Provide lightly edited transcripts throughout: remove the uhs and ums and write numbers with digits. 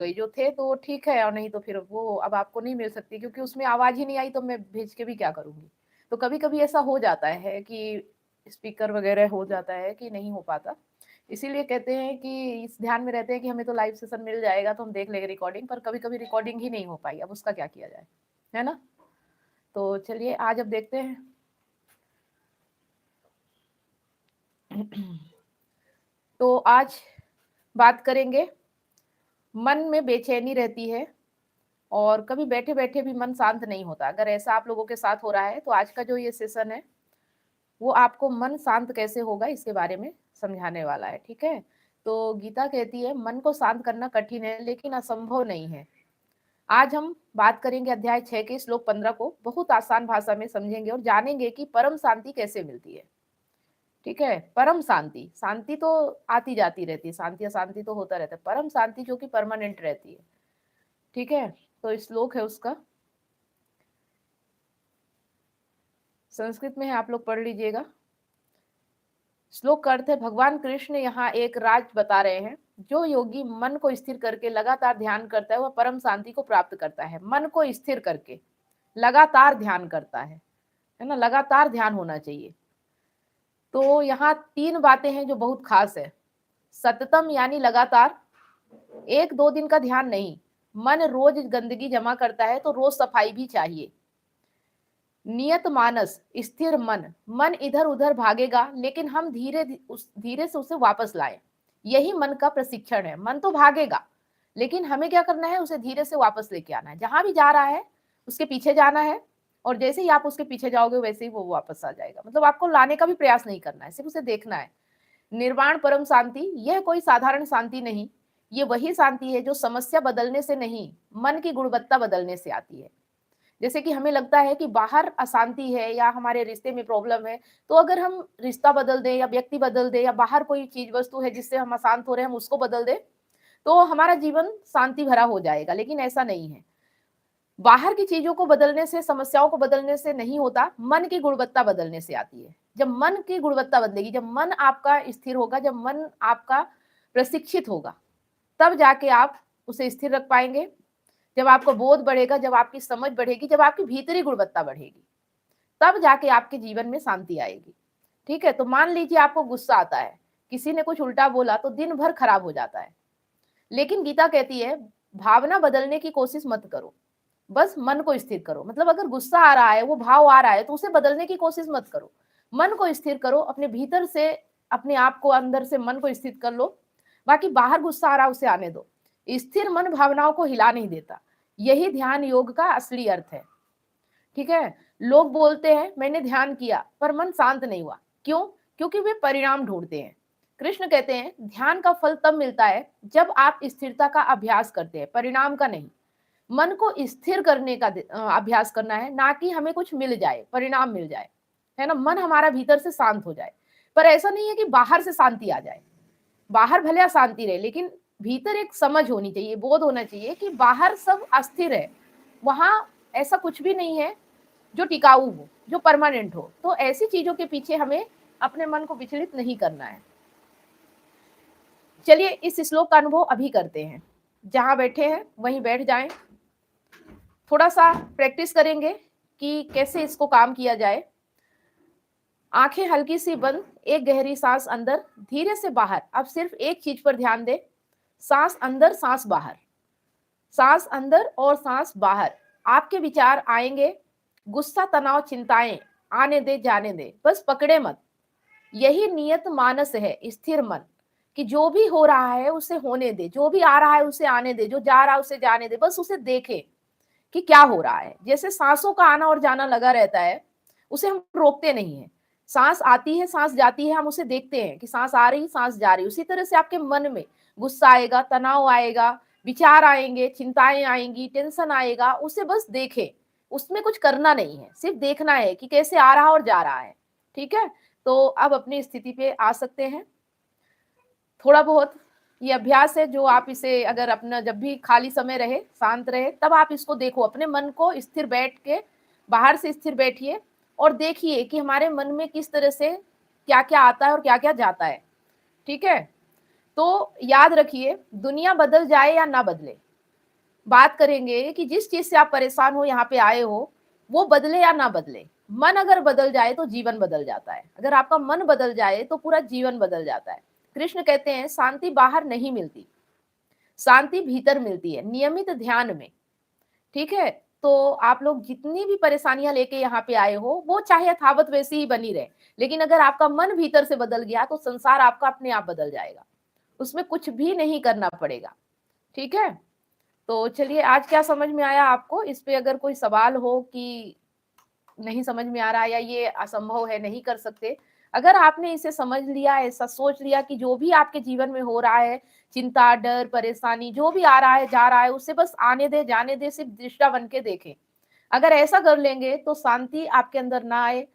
गई, जो थे तो ठीक है, और नहीं तो फिर वो अब आपको नहीं मिल सकती, क्योंकि उसमें आवाज ही नहीं आई तो मैं भेज के भी क्या करूंगी। तो कभी कभी ऐसा हो जाता है कि स्पीकर वगैरह हो जाता है कि नहीं हो पाता। इसीलिए कहते हैं कि इस ध्यान में रहते हैं कि हमें तो लाइव सेशन मिल जाएगा तो हम देख लेंगे रिकॉर्डिंग, पर कभी कभी रिकॉर्डिंग ही नहीं हो पाई, अब उसका क्या किया जाए, है ना। तो चलिए आज अब देखते हैं। तो आज बात करेंगे, मन में बेचैनी रहती है और कभी बैठे बैठे भी मन शांत नहीं होता। अगर ऐसा आप लोगों के साथ हो रहा है तो आज का जो ये सेशन है वो आपको मन शांत कैसे होगा इसके बारे में समझाने वाला है, ठीक है। तो गीता कहती है मन को शांत करना कठिन है लेकिन असंभव नहीं है। आज हम बात करेंगे अध्याय 6 के श्लोक 15 को बहुत आसान भाषा में समझेंगे और जानेंगे कि परम शांति कैसे मिलती है। ठीक है, परम शांति, शांति तो आती जाती रहती है, शांति अशांति तो होता रहता है, परम शांति जो कि परमानेंट रहती है। ठीक है, तो श्लोक है उसका, संस्कृत में है, आप लोग पढ़ लीजिएगा। श्लोक का अर्थ है, भगवान कृष्ण यहाँ एक राज बता रहे हैं, जो योगी मन को स्थिर करके लगातार ध्यान करता है वह परम शांति को प्राप्त करता है। मन को स्थिर करके लगातार ध्यान करता है ना, लगातार ध्यान होना चाहिए। तो यहाँ 3 बातें हैं जो बहुत खास है। सततम यानी लगातार, 1-2 दिन का ध्यान नहीं। मन रोज गंदगी जमा करता है तो रोज सफाई भी चाहिए। नियत मानस, स्थिर मन, मन इधर उधर भागेगा लेकिन हम धीरे से उसे वापस लाएं। यही मन का प्रशिक्षण है। मन तो भागेगा लेकिन हमें क्या करना है, उसे धीरे से वापस लेके आना है। जहां भी जा रहा है उसके पीछे जाना है, और जैसे ही आप उसके पीछे जाओगे वैसे ही वो वापस आ जाएगा। मतलब आपको लाने का भी प्रयास नहीं करना है, सिर्फ उसे देखना है। निर्वाण परम शांति, यह कोई साधारण शांति नहीं, ये वही शांति है जो समस्या बदलने से नहीं, मन की गुणवत्ता बदलने से आती है। जैसे कि हमें लगता है कि बाहर अशांति है या हमारे रिश्ते में प्रॉब्लम है, तो अगर हम रिश्ता बदल दें या व्यक्ति बदल दें या बाहर कोई चीज वस्तु है जिससे हम अशांत हो रहे हैं हम उसको बदल दें तो हमारा जीवन शांति भरा हो जाएगा, लेकिन ऐसा नहीं है। बाहर की चीजों को बदलने से, समस्याओं को बदलने से नहीं होता, मन की गुणवत्ता बदलने से आती है। जब मन की गुणवत्ता बदलेगी, जब मन आपका स्थिर होगा, जब मन आपका प्रशिक्षित होगा, तब जाके आप उसे स्थिर रख पाएंगे। जब आपका बोध बढ़ेगा, जब आपकी समझ बढ़ेगी, जब आपकी भीतरी गुणवत्ता बढ़ेगी, तब जाके आपके जीवन में शांति आएगी। ठीक है, तो मान लीजिए आपको गुस्सा आता है, किसी ने कुछ उल्टा बोला तो दिन भर खराब हो जाता है। लेकिन गीता कहती है भावना बदलने की कोशिश मत करो, बस मन को स्थिर करो। मतलब अगर गुस्सा आ रहा है, वो भाव आ रहा है, तो उसे बदलने की कोशिश मत करो, मन को स्थिर करो। अपने भीतर से, अपने आप को अंदर से मन को स्थिर कर लो। बाकी बाहर गुस्सा आ रहा है उसे आने दो। स्थिर मन भावनाओं को हिला नहीं देता। यही ध्यान योग का असली अर्थ है। ठीक है, लोग बोलते हैं मैंने ध्यान किया पर मन शांत नहीं हुआ। क्यों? क्योंकि वे परिणाम ढूंढते हैं। कृष्ण कहते हैं ध्यान का फल तब मिलता है जब आप स्थिरता का अभ्यास करते हैं, परिणाम का नहीं। मन को स्थिर करने का अभ्यास करना है, ना कि हमें कुछ मिल जाए, परिणाम मिल जाए, है ना, मन हमारा भीतर से शांत हो जाए। पर ऐसा नहीं है कि बाहर से शांति आ जाए। बाहर भले अशांति रहे लेकिन भीतर एक समझ होनी चाहिए, बोध होना चाहिए कि बाहर सब अस्थिर है, वहां ऐसा कुछ भी नहीं है जो टिकाऊ हो, जो परमानेंट हो। तो ऐसी चीजों के पीछे हमें अपने मन को विचलित नहीं करना है। चलिए इस श्लोक का अनुभव अभी करते हैं। जहां बैठे हैं वहीं बैठ जाएं। थोड़ा सा प्रैक्टिस करेंगे कि कैसे इसको काम किया जाए। आंखें हल्की सी बंद, एक गहरी सांस अंदर, धीरे से बाहर। अब सिर्फ एक चीज पर ध्यान दे, सांस अंदर सांस बाहर, सांस अंदर और सांस बाहर। आपके विचार आएंगे, गुस्सा, तनाव, चिंताएं, आने दे जाने दे, बस पकड़े मत। यही नियत मानस है, स्थिर मन, कि जो भी हो रहा है उसे होने दे, जो भी आ रहा है उसे आने दे, जो जा रहा है उसे जाने दे, बस उसे देखे कि क्या हो रहा है। जैसे सांसों का आना और जाना लगा रहता है, उसे हम रोकते नहीं है। सांस आती है, सांस जाती है, हम उसे देखते हैं कि सांस आ रही, सांस जा रही। उसी तरह से आपके मन में गुस्सा आएगा, तनाव आएगा, विचार आएंगे, चिंताएं आएंगी, टेंशन आएगा, उसे बस देखे। उसमें कुछ करना नहीं है, सिर्फ देखना है कि कैसे आ रहा और जा रहा है। ठीक है, तो अब अपनी स्थिति पे आ सकते हैं। थोड़ा बहुत ये अभ्यास है जो आप इसे अगर अपना जब भी खाली समय रहे, शांत रहे, तब आप इसको देखो, अपने मन को स्थिर बैठ के, बाहर से स्थिर बैठिए और देखिए कि हमारे मन में किस तरह से क्या क्या आता है और क्या क्या जाता है। ठीक है, तो याद रखिए दुनिया बदल जाए या ना बदले, बात करेंगे कि जिस चीज से आप परेशान हो, यहाँ पे आए हो, वो बदले या ना बदले। मन अगर बदल जाए तो जीवन बदल जाता है, अगर आपका मन बदल जाए तो पूरा जीवन बदल जाता है। कृष्ण कहते हैं शांति बाहर नहीं मिलती, शांति भीतर मिलती है, नियमित ध्यान में। ठीक है, तो आप लोग जितनी भी परेशानियां लेके यहाँ पे आए हो, वो चाहे यथावत वैसी ही बनी रहे, लेकिन अगर आपका मन भीतर से बदल गया तो संसार आपका अपने आप बदल जाएगा, उसमें कुछ भी नहीं करना पड़ेगा। ठीक है, तो चलिए आज क्या समझ में आया आपको? इस पे अगर कोई सवाल हो कि नहीं समझ में आ रहा है या ये असंभव है, नहीं कर सकते, अगर आपने इसे समझ लिया, ऐसा सोच लिया कि जो भी आपके जीवन में हो रहा है, चिंता, डर, परेशानी जो भी आ रहा है, जा रहा है, उसे बस आने दे, जाने दे, सिर्फ दृष्टा बन के देखें। अगर ऐसा कर लेंगे तो शांति आपके अंदर ना आए,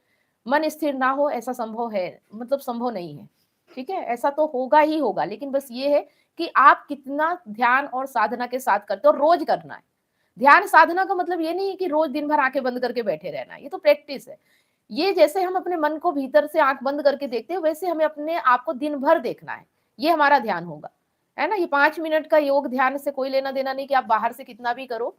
मन स्थिर ना हो, ऐसा संभव है, मतलब संभव नहीं है। ठीक है, ऐसा तो होगा ही होगा, लेकिन बस ये है कि आप कितना ध्यान और साधना के साथ करते हो, रोज करना है। ध्यान साधना का मतलब ये नहीं है कि रोज दिन भर आंखें बंद करके बैठे रहना है, ये तो प्रैक्टिस है। ये जैसे हम अपने मन को भीतर से आंख बंद करके देखते हैं, वैसे हमें अपने आप को दिन भर देखना है, ये हमारा ध्यान होगा, है ना। ये 5 मिनट का योग ध्यान से कोई लेना देना नहीं कि आप बाहर से कितना भी करो,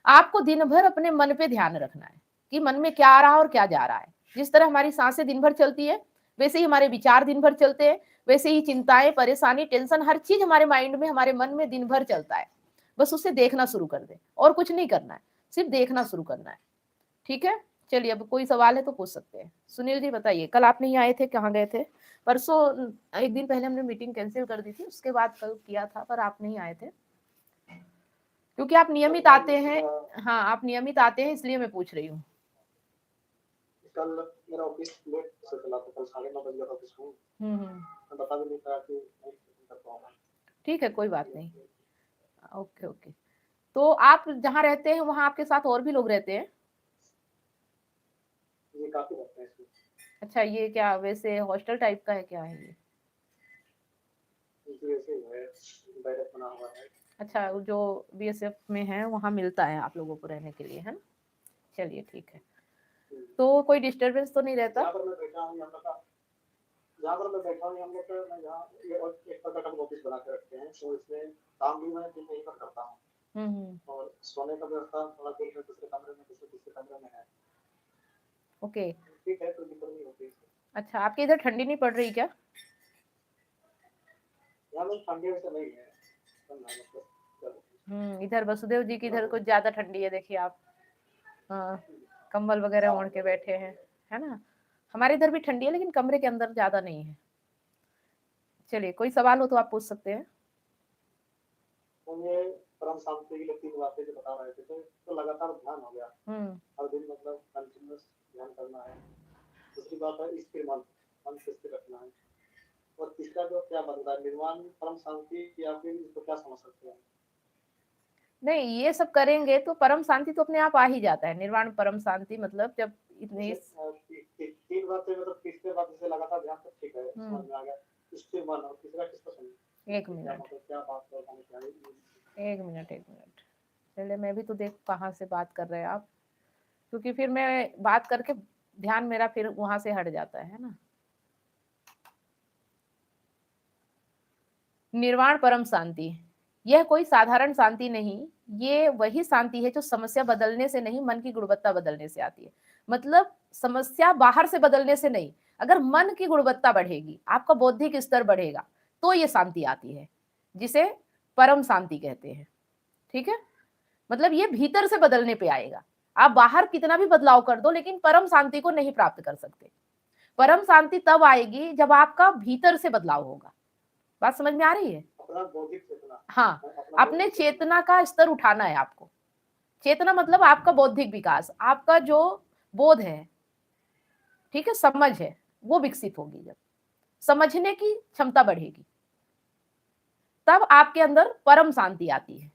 आपको दिन भर अपने मन पे ध्यान रखना है कि मन में क्या आ रहा है और क्या जा रहा है। जिस तरह हमारी सांसें दिन भर चलती है, वैसे ही हमारे विचार दिन भर चलते हैं, वैसे ही चिंताएं, परेशानी, टेंशन, हर चीज हमारे माइंड में, हमारे मन में दिन भर चलता है। बस उसे देखना शुरू कर दे और कुछ नहीं करना है, सिर्फ देखना शुरू करना है। ठीक है, चलिए अब कोई सवाल है तो पूछ सकते हैं। सुनील जी बताइए, कल आप नहीं आए थे, कहाँ गए थे? परसों एक दिन पहले हमने मीटिंग कैंसिल कर दी थी, उसके बाद कल किया था, पर आप नहीं आए थे क्योंकि आप नियमित आते हैं। हाँ, आप नियमित आते हैं, इसलिए मैं पूछ रही हूँ। कल मेरा ऑफिस लेट से चला था, कल 9:30 बजे ऑफिस हूँ। मैं बता भी नहीं पाया कि नहीं कर पाऊंगा। ठीक है, कोई बात नहीं। ओके ओके, तो आप जहाँ रहते हैं वहाँ आपके साथ और भी लोग रहते हैं? ये काफी रहते हैं इसमें। अच्छा, ये क्या वैसे हॉस्टल टाइप का है, क्या है ये? वैसे ही है, बैरक बना हुआ है। अच्छा, जो बीएसएफ में है वहाँ मिलता है आप लोगों को रहने के लिए, है ना? चलिए ठीक है, तो कोई डिस्टरबेंस तो नहीं रहता? जहाँ पर मैं बैठा हूँ, जहाँ पर मैं बैठा हूँ, हम लोग का मैं यहाँ एक प्रकार का ऑफिस बना के रखते हैं, तो इसमें काम भी मैं दिन यहीं पर करता हूँ। और सोने का व्यवस्था थोड़ा दूर में दूसरे कमरे में, दूसरे कमरे में है। ओके, ठीक है, तो दिक्कत नहीं होती। अच्छा, आपके इधर ठंडी नहीं पड़ रही क्या? यहाँ में ठंडी वैसे नहीं है, इधर वसुदेव जी की इधर कुछ ज्यादा ठंडी है, देखिए आप। हाँ, कंबल वगैरह ओढ़ के बैठे हैं, है ना। हमारे इधर भी ठंडी है, लेकिन कमरे के अंदर ज्यादा नहीं है। चलिए, कोई सवाल हो तो आप पूछ सकते हैं। ये परम शांति की 3 बातें जो बता रहे थे, तो लगातार ध्यान हो गया। हर दिन मतलब कंटिन्यूअस ध्यान करना है। दूसरी बात है स्थिर मन, मन को स्थिर रखना है। और तीसरा जो क्या बनता है, निर्वाण परम शांति, या फिर इसको क्या समझ सकते हैं? नहीं, ये सब करेंगे तो परम शांति तो अपने आप आ ही जाता है। निर्वाण परम शांति मतलब जब इतनी 3 बातें मतलब तीसरे बात से लगातार ध्यान, तो ठीक है, समझ में आ गया। स्थिर मन, और तीसरा किसको समझ? एक मिनट, क्या बात बतानी चाहिए? एक मिनट, एक मिनट, पहले मैं भी तो देख कहाँ से बात कर रहे हैं आप, क्योंकि फिर मैं बात करके ध्यान मेरा फिर वहां से हट जाता है ना। निर्वाण परम शांति, यह कोई साधारण शांति नहीं, ये वही शांति है जो समस्या बदलने से नहीं, मन की गुणवत्ता बदलने से आती है। मतलब समस्या बाहर से बदलने से नहीं, अगर मन की गुणवत्ता बढ़ेगी, आपका बौद्धिक स्तर बढ़ेगा, तो ये शांति आती है, जिसे परम शांति कहते हैं। ठीक है, मतलब ये भीतर से बदलने पे आएगा। आप बाहर कितना भी बदलाव कर दो, लेकिन परम शांति को नहीं प्राप्त कर सकते। परम शांति तब आएगी जब आपका भीतर से बदलाव होगा। बात समझ में आ रही है? हाँ, अपने चेतना का स्तर उठाना है आपको। चेतना मतलब आपका बौद्धिक विकास, आपका जो बोध है, ठीक है, समझ है, वो विकसित होगी। जब समझने की क्षमता बढ़ेगी, तब आपके अंदर परम शांति आती है।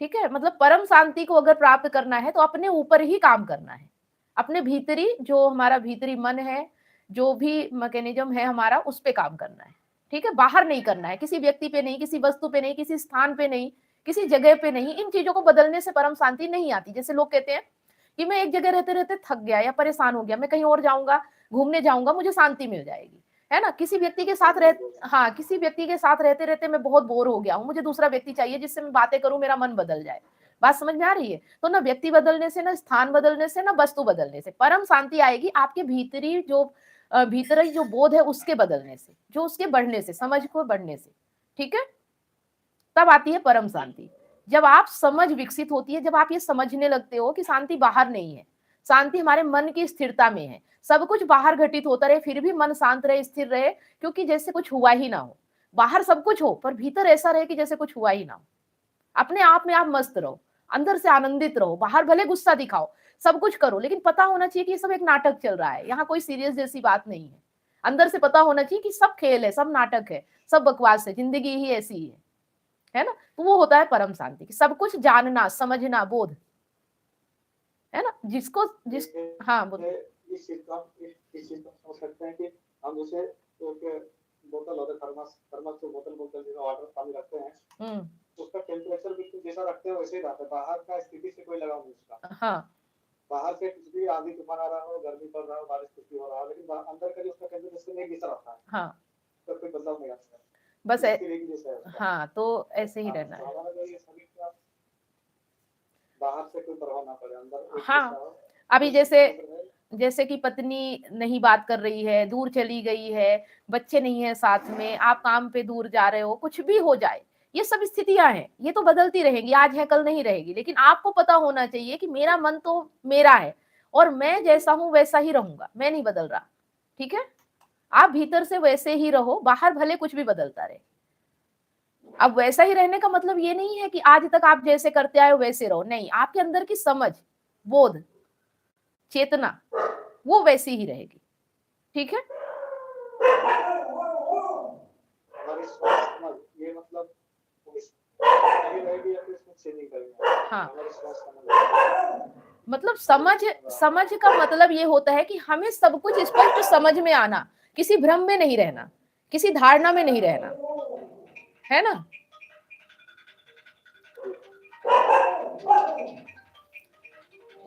ठीक है, मतलब परम शांति को अगर प्राप्त करना है तो अपने ऊपर ही काम करना है। अपने भीतरी, जो हमारा भीतरी मन है, जो भी मैकेनिज्म है हमारा, उस पे काम करना है। ठीक है, बाहर नहीं करना है, किसी व्यक्ति पे नहीं, किसी वस्तु पे नहीं, किसी स्थान पे नहीं, किसी जगह पे नहीं। इन चीजों को बदलने से परम शांति नहीं आती। जैसे लोग कहते हैं कि मैं एक जगह रहते रहते थक गया या परेशान हो गया, मैं कहीं और जाऊंगा, घूमने जाऊंगा, मुझे शांति मिल जाएगी। है ना। किसी व्यक्ति के साथ हाँ, किसी व्यक्ति के साथ रहते रहते मैं बहुत बोर हो गया हूँ, मुझे दूसरा व्यक्ति चाहिए जिससे मैं बातें करूं, मेरा मन बदल जाए। बात समझ में आ रही है? तो ना व्यक्ति बदलने से, ना स्थान बदलने से, ना वस्तु बदलने से परम शांति आएगी आपके भीतरी जो भीतरी जो बोध है उसके बदलने से, जो उसके बढ़ने से, समझ को बढ़ने से। ठीक है, तब आती है परम शांति। जब आप समझ विकसित होती है, जब आप ये समझने लगते हो कि शांति बाहर नहीं है, शांति हमारे मन की स्थिरता में है। सब कुछ बाहर घटित होता रहे फिर भी मन शांत रहे, स्थिर रहे, क्योंकि जैसे कुछ हुआ ही ना हो। बाहर सब कुछ हो पर भीतर ऐसा रहे कि जैसे कुछ हुआ ही ना हो। अपने आप में आप मस्त रहो, अंदर से आनंदित रहो, बाहर भले गुस्सा दिखाओ, सब कुछ करो, लेकिन पता होना चाहिए कि ये सब एक नाटक चल रहा है, यहाँ कोई सीरियस जैसी बात नहीं है। अंदर से पता होना चाहिए कि सब खेल है, सब नाटक है, सब बकवास है, जिंदगी ही ऐसी है ना। तो वो होता है परम शांति, सब कुछ जानना, समझना, बोध, है ना। जिसको जिस हाँ बोलो। इस चीज को समझ सकते हैं कि हम जैसे एक बोतल होता है, थर्मस थर्मस जो बोतल बोलते हैं, वाटर पानी रखते हैं, उसका टेम्परेचर बिल्कुल जैसा रखते हैं वैसे ही रहता है, बाहर का स्थिति से कोई लगाव नहीं उसका। हाँ, बाहर से कुछ भी आंधी तूफान आ रहा हो, गर्मी पड़ रहा हो, बारिश कुछ भी हो रहा हो, लेकिन अंदर का जो उसका टेम्परेचर नहीं गिर रहता है। हाँ, तो कोई बदलाव नहीं आता है, बस हाँ, तो ऐसे ही रहना है। बाहर से कोई प्रभाव ना पड़े, अंदर हाँ, अभी जैसे कि पत्नी नहीं बात कर रही है, दूर चली गई है, बच्चे नहीं है साथ में, आप काम पे दूर जा रहे हो, कुछ भी हो जाए, ये सब स्थितियां हैं, ये तो बदलती रहेंगी, आज है कल नहीं रहेगी। लेकिन आपको पता होना चाहिए कि मेरा मन तो मेरा है और मैं जैसा हूं वैसा ही रहूंगा, मैं नहीं बदल रहा। ठीक है, आप भीतर से वैसे ही रहो, बाहर भले कुछ भी बदलता रहे। अब वैसा ही रहने का मतलब ये नहीं है कि आज तक आप जैसे करते आए हो वैसे रहो, नहीं, आपके अंदर की समझ, बोध, चेतना वो वैसी ही रहेगी। ठीक है, ये मतलब हाँ, मतलब समझ का मतलब ये होता है कि हमें सब कुछ स्पष्ट समझ में आना, किसी भ्रम में नहीं रहना, किसी धारणा में नहीं रहना, है ना।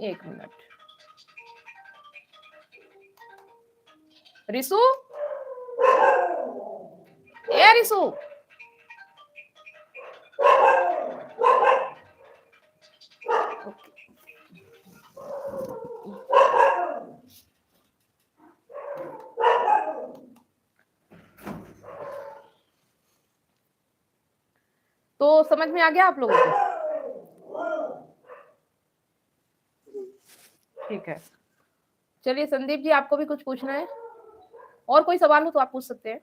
एक मिनट, रिसु, ए रिसु, तो समझ में आ गया आप लोगों को? ठीक है, चलिए संदीप जी, आपको भी कुछ पूछना है? और कोई सवाल हो तो आप पूछ सकते हैं।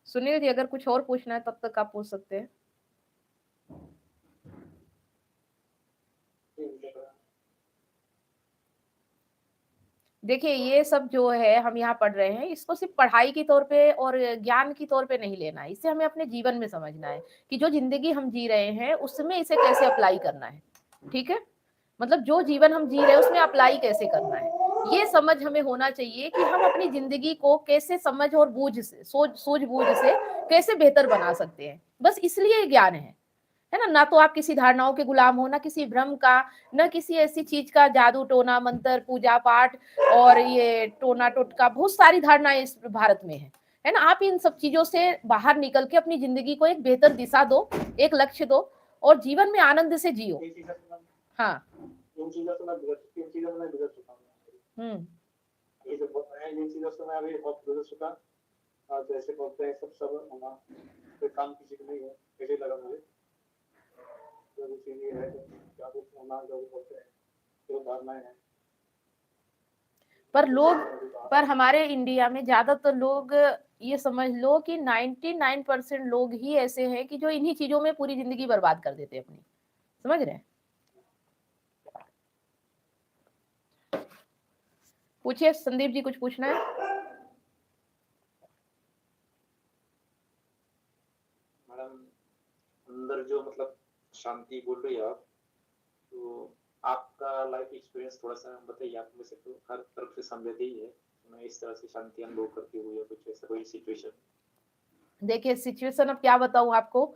सुनील जी, अगर कुछ और पूछना है तब तक आप पूछ सकते हैं। देखिए, ये सब जो है हम यहाँ पढ़ रहे हैं, इसको सिर्फ पढ़ाई के तौर पे और ज्ञान के तौर पे नहीं लेना है, इसे हमें अपने जीवन में समझना है कि जो जिंदगी हम जी रहे हैं उसमें इसे कैसे अप्लाई करना है। ठीक है, मतलब जो जीवन हम जी रहे हैं उसमें अप्लाई कैसे करना है, ये समझ हमें होना चाहिए कि हम अपनी जिंदगी को कैसे समझ और बूझ से, सूझबूझ से कैसे बेहतर बना सकते हैं। बस इसलिए ज्ञान है ना। ना तो आप किसी धारणाओं के गुलाम हो, ना किसी भ्रम का, ना किसी ऐसी चीज का, जादू टोना मंत्र पूजा पाठ और ये टोना टोटका, बहुत सारी धारणाएं इस भारत में है ना। आप इन सब चीजों से बाहर निकल के अपनी जिंदगी को एक बेहतर दिशा दो, एक लक्ष्य दो और जीवन में आनंद से जियो। हाँ, जैसे बोलते हैं सब होना कोई काम किसी को नहीं है, ऐसे लगा मुझे जो चीजें है, जो होना जो बोलते हैं, जो धारणाएं हैं। पर हमारे इंडिया में ज्यादातर लोग, ये समझ लो कि 99% लोग ही ऐसे हैं कि जो इन्हीं चीजों में पूरी जिंदगी बर्बाद कर देते हैं अपनी। समझ रहे हैं? पूछिए संदीप जी, कुछ पूछना है? मैडम, अंदर जो मतलब शांति बोल रही है आप, तो आपका लाइफ एक्सपीरियंस थोड़ा सा बताइए। आप में से तो हर तरफ से समझते ही है, मैं इस तरह से शांति अनुभव करती हुई या कुछ ऐसा कोई सिचुएशन? देखिए, सिचुएशन अब क्या बताऊं आपको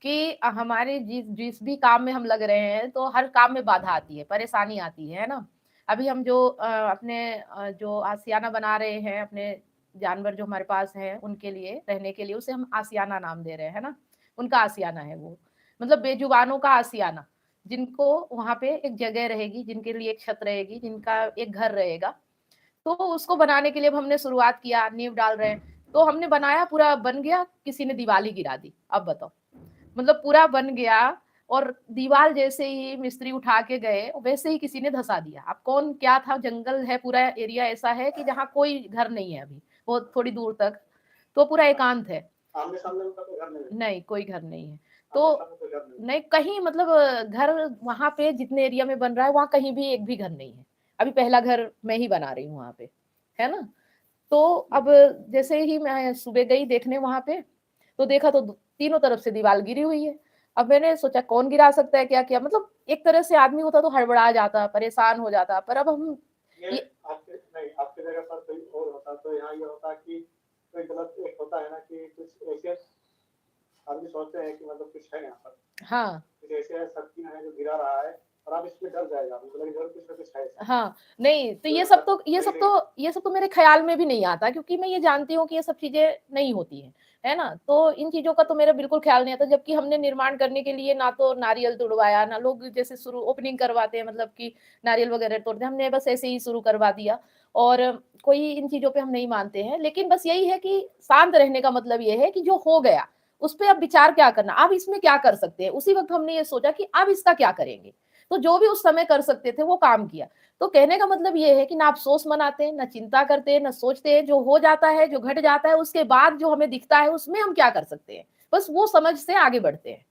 कि हमारे जिस जिस भी काम में हम लग रहे हैं तो हर काम में बाधा आती है, परेशानी आती है ना। अभी हम जो अपने जो आशियाना बना रहे हैं, अपने जानवर जो हमारे पास हैं उनके लिए रहने के लिए, उसे हम आशियाना नाम दे रहे हैं, है ना। उनका आशियाना है वो, मतलब बेजुबानों का आशियाना, जिनको वहां पे एक जगह रहेगी, जिनके लिए एक छत रहेगी, जिनका एक घर रहेगा। तो उसको बनाने के लिए अब हमने शुरुआत किया, नींव डाल रहे हैं। तो हमने बनाया, पूरा बन गया, किसी ने दीवाली गिरा दी। अब बताओ, मतलब पूरा बन गया और दीवार जैसे ही मिस्त्री उठा के गए वैसे ही किसी ने धंसा दिया। अब कौन क्या था, जंगल है, पूरा एरिया ऐसा है कि जहाँ कोई घर नहीं है अभी, बहुत थोड़ी दूर तक, तो पूरा एकांत है। आमने सामने उनका कोई घर नहीं है? नहीं, कोई घर नहीं है। आमने तो सामने कोई घर नहीं है? नहीं, कहीं मतलब घर वहां पे जितने एरिया में बन रहा है वहां कहीं भी एक भी घर नहीं है। अभी पहला घर मैं ही बना रही हूँ वहां पे, है ना। तो अब जैसे ही मैं सुबह गई देखने वहां पे, तो देखा तो तीनों तरफ से दीवार गिरी हुई है। अब मैंने सोचा कौन गिरा सकता है, क्या किया, मतलब एक तरह से आदमी होता तो हड़बड़ा जाता, परेशान हो जाता, पर अब हम ये आपके जगह पर कोई और होता तो यहाँ ये होता कि कोई गलत एक होता है ना कि कुछ ऐसे आदमी सोचते हैं कि मतलब कुछ है यहाँ पर, हाँ कुछ ऐसे शक्ति है जो गिरा रहा है और आप इसमें डर जाएगा, आपको लगेगा जरूर कुछ ना कुछ है इसमें। हाँ, नहीं तो तो ये ऐसा सब तो ये सब नहीं तो ये सब तो मेरे ख्याल में भी नहीं आता, क्योंकि मैं ये जानती हूँ कि ये सब चीजें नहीं होती है ना। तो इन चीजों का तो मेरा बिल्कुल ख्याल नहीं आता। जबकि हमने निर्माण करने के लिए ना तो नारियल तुड़वाया, ना लोग जैसे शुरू ओपनिंग करवाते हैं, मतलब कि नारियल वगैरह तोड़ते हैं, हमने बस ऐसे ही शुरू करवा दिया। और कोई इन चीजों पे हम नहीं मानते हैं, लेकिन बस यही है कि शांत रहने का मतलब ये है कि जो हो गया उस पर अब विचार क्या करना, अब इसमें क्या कर सकते हैं। उसी वक्त हमने ये सोचा कि अब इसका क्या करेंगे, तो जो भी उस समय कर सकते थे वो काम किया। तो कहने का मतलब ये है कि ना अफसोस मनाते हैं, ना चिंता करते हैं, ना सोचते हैं। जो हो जाता है, जो घट जाता है, उसके बाद जो हमें दिखता है उसमें हम क्या कर सकते हैं, बस वो समझ से आगे बढ़ते हैं।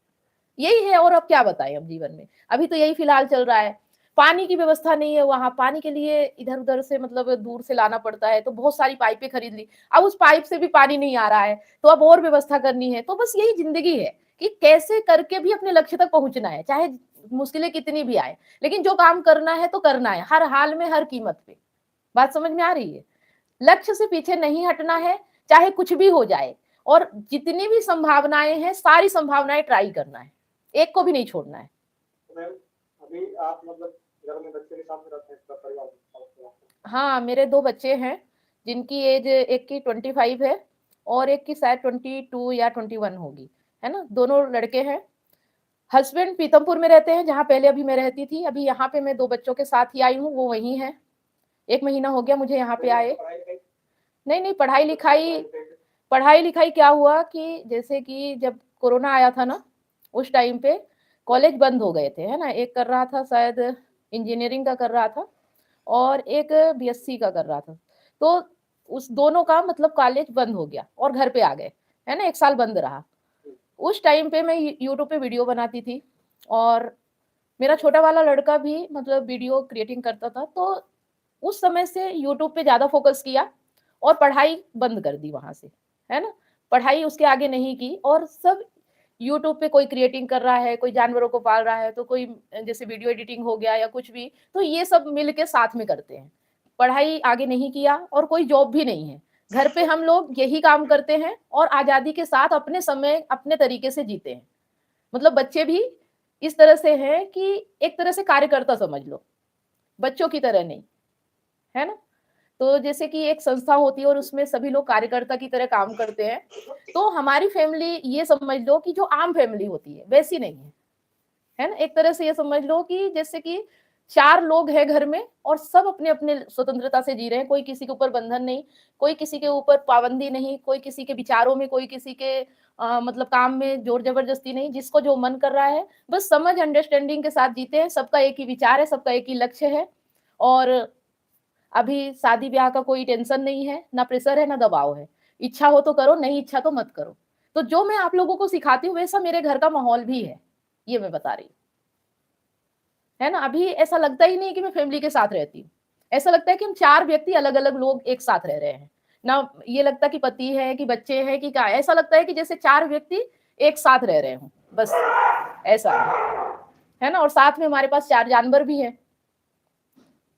यही है, और अब क्या बताएं अब जीवन में। अभी तो यही फिलहाल चल रहा है। पानी की व्यवस्था नहीं है वहां, पानी के लिए इधर उधर से मतलब दूर से लाना पड़ता है, तो बहुत सारी पाइपें खरीद ली। अब उस पाइप से भी पानी नहीं आ रहा है, तो अब और व्यवस्था करनी है। तो बस यही जिंदगी है कि कैसे करके भी अपने लक्ष्य तक पहुंचना है, चाहे मुश्किलें कितनी भी आए, लेकिन जो काम करना है तो करना है, हर हाल में, हर कीमत पे। बात समझ में आ रही है। लक्ष्य से पीछे नहीं हटना है, चाहे कुछ भी हो जाए। और जितनी भी संभावनाएं हैं, सारी संभावनाएं ट्राई करना है, एक को भी नहीं छोड़ना है। तो मैम अभी आप मतलब घर में बच्चे के साथ में रहते हैं, पूरा परिवार के साथ में? हाँ, मेरे 2 बच्चे हैं, जिनकी एज एक की 25 है और एक की शायद 22 या 21 होगी, है ना। दोनों लड़के हैं। हस्बैंड पीतमपुर में रहते हैं, जहाँ पहले अभी मैं रहती थी। अभी यहाँ पे मैं 2 बच्चों के साथ ही आई हूँ, वो वहीं है। 1 महीना हो गया मुझे यहाँ पे आए। नहीं नहीं, पढ़ाई लिखाई क्या हुआ कि जैसे कि जब कोरोना आया था ना, उस टाइम पे कॉलेज बंद हो गए थे, है ना। एक कर रहा था शायद इंजीनियरिंग का कर रहा था, और एक बीएससी का कर रहा था। तो उस दोनों का मतलब कॉलेज बंद हो गया और घर पे आ गए, है ना। 1 साल बंद रहा। उस टाइम पे मैं यूट्यूब पे वीडियो बनाती थी, और मेरा छोटा वाला लड़का भी मतलब वीडियो क्रिएटिंग करता था। तो उस समय से यूट्यूब पे ज्यादा फोकस किया और पढ़ाई बंद कर दी वहां से, है ना। पढ़ाई उसके आगे नहीं की, और सब यूट्यूब पे कोई क्रिएटिंग कर रहा है, कोई जानवरों को पाल रहा है, तो कोई जैसे वीडियो एडिटिंग हो गया या कुछ भी, तो ये सब मिल के साथ में करते हैं। पढ़ाई आगे नहीं किया, और कोई जॉब भी नहीं है। घर पे हम लोग यही काम करते हैं और आजादी के साथ अपने समय अपने तरीके से जीते हैं। मतलब बच्चे भी इस तरह से हैं कि एक तरह से कार्यकर्ता समझ लो, बच्चों की तरह नहीं, है ना। तो जैसे कि एक संस्था होती है और उसमें सभी लोग कार्यकर्ता की तरह काम करते हैं, तो हमारी फैमिली ये समझ लो कि जो आम फैमिली होती है वैसी नहीं है ना। एक तरह से ये समझ लो कि जैसे कि 4 लोग हैं घर में, और सब अपने अपने स्वतंत्रता से जी रहे हैं। कोई किसी के ऊपर बंधन नहीं, कोई किसी के ऊपर पाबंदी नहीं, कोई किसी के विचारों में, कोई किसी के मतलब काम में जोर जबरदस्ती नहीं। जिसको जो मन कर रहा है, बस समझ अंडरस्टैंडिंग के साथ जीते हैं। सबका एक ही विचार है, सबका एक ही लक्ष्य है। और अभी शादी ब्याह का कोई टेंशन नहीं है, ना प्रेशर है, ना दबाव है। इच्छा हो तो करो, नहीं इच्छा तो मत करो। तो जो मैं आप लोगों को सिखाती हूँ वैसा मेरे घर का माहौल भी है, ये मैं बता रही हूँ, है ना। अभी ऐसा लगता ही नहीं कि मैं फैमिली के साथ रहती हूँ। ऐसा लगता है कि हम 4 व्यक्ति अलग अलग लोग एक साथ रह रहे हैं ना। ये लगता कि पति है कि बच्चे हैं कि क्या, ऐसा लगता है कि जैसे 4 व्यक्ति एक साथ रह रहे हूँ, बस ऐसा है ना। और साथ में हमारे पास 4 जानवर भी हैं।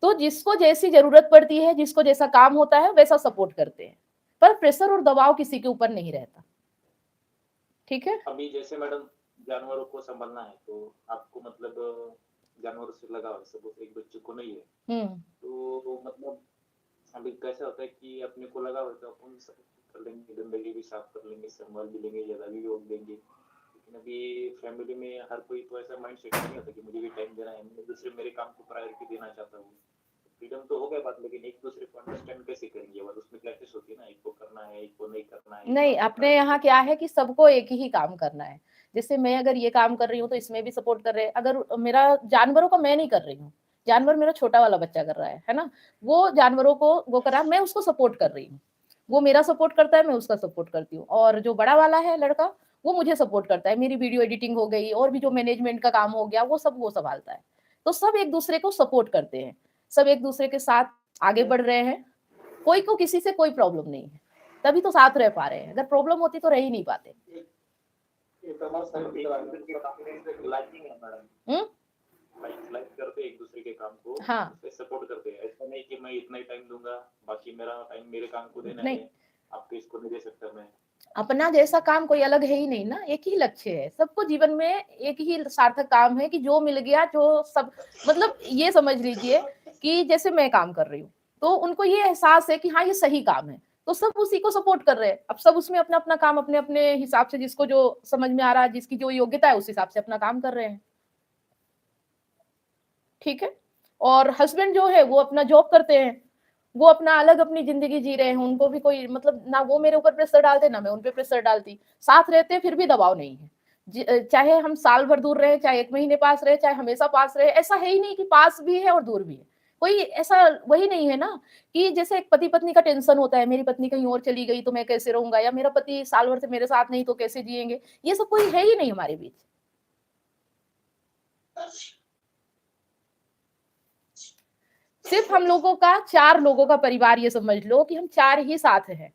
तो जिसको जैसी जरूरत पड़ती है, जिसको जैसा काम होता है, वैसा सपोर्ट करते हैं, पर प्रेशर और दबाव किसी के ऊपर नहीं रहता। ठीक है। अभी जैसे मैडम जानवरों को संभालना है, तो आपको मतलब जानवरों से लगाव है, सपोज एक बच्चे को नहीं है, तो मतलब अभी कैसा होता है कि अपने को लगाव है तो अपन सब कर लेंगे, गंदगी भी साफ कर लेंगे, संभाल भी लेंगे, ज्यादा भी योग देंगे। लेकिन अभी फैमिली में हर कोई तो ऐसा माइंड सेट नहीं होता कि मुझे भी टाइम देना है, मैं दूसरे मेरे काम को प्रायोरिटी देना चाहता हूँ। फ्रीडम तो हो गया बात, लेकिन एक दूसरे को अंडरस्टैंड कैसे करेंगे, और उसमें क्लैशेस होती है ना, एक को करना है, एक को नहीं करना है। नहीं, अपने यहाँ क्या है कि सबको एक ही काम करना है। जैसे मैं अगर ये काम कर रही हूँ तो इसमें भी सपोर्ट कर रहे हैं। अगर मेरा जानवरों को मैं नहीं कर रही हूँ, जानवर मेरा छोटा वाला बच्चा कर रहा है ना, वो जानवरों को वो कर रहा है, मैं उसको सपोर्ट कर रही हूँ। वो मेरा सपोर्ट करता है, मैं उसका सपोर्ट करती हूँ। और जो बड़ा वाला है लड़का, वो मुझे सपोर्ट करता है। मेरी वीडियो एडिटिंग हो गई और भी जो मैनेजमेंट का काम हो गया, वो सब वो संभालता है। तो सब एक दूसरे को सपोर्ट करते हैं, सब एक दूसरे के साथ आगे बढ़ रहे हैं। कोई को किसी से कोई प्रॉब्लम नहीं है, तभी तो साथ रह पा रहे हैं। अगर प्रॉब्लम होती तो रह ही नहीं पाते। लाइक करते एक दूसरे के काम को, हाँ, सपोर्ट करते हैं। ऐसा नहीं कि मैं इतना ही टाइम दूंगा, बाकी मेरा टाइम मेरे काम को देना नहीं, है, आपको इसको नहीं दे सकता मैं। अपना जैसा काम कोई अलग है ही नहीं ना, एक ही लक्ष्य है सबको जीवन में। एक ही सार्थक काम है कि जो मिल गया, जो सब मतलब ये समझ लीजिए कि जैसे मैं काम कर रही हूँ तो उनको ये एहसास है कि हाँ ये सही काम है, तो सब उसी को सपोर्ट कर रहे हैं। अब सब उसमें अपना अपना काम अपने अपने हिसाब से, जिसको जो समझ में आ रहा है, जिसकी जो योग्यता है, उस हिसाब से अपना काम कर रहे हैं। ठीक है। और हस्बैंड जो है वो अपना जॉब करते हैं, वो अपना अलग अपनी जिंदगी जी रहे हैं। उनको भी कोई मतलब ना वो मेरे ऊपर प्रेशर डालते, ना मैं उन पे प्रेशर डालती। साथ रहते फिर भी दबाव नहीं है। चाहे हम साल भर दूर रहे, चाहे 1 महीने पास रहे, चाहे हमेशा पास रहे, ऐसा है ही नहीं कि पास भी है और दूर भी है। कोई ऐसा वही नहीं है ना कि जैसे एक पति पत्नी का टेंशन होता है, मेरी पत्नी कहीं और चली गई तो मैं कैसे रहूंगा, या मेरा पति साल भर से मेरे साथ नहीं तो कैसे जिएंगे। ये सब कोई है ही नहीं हमारे बीच। सिर्फ हम लोगों का 4 लोगों का परिवार, ये समझ लो कि हम 4 ही साथ हैं।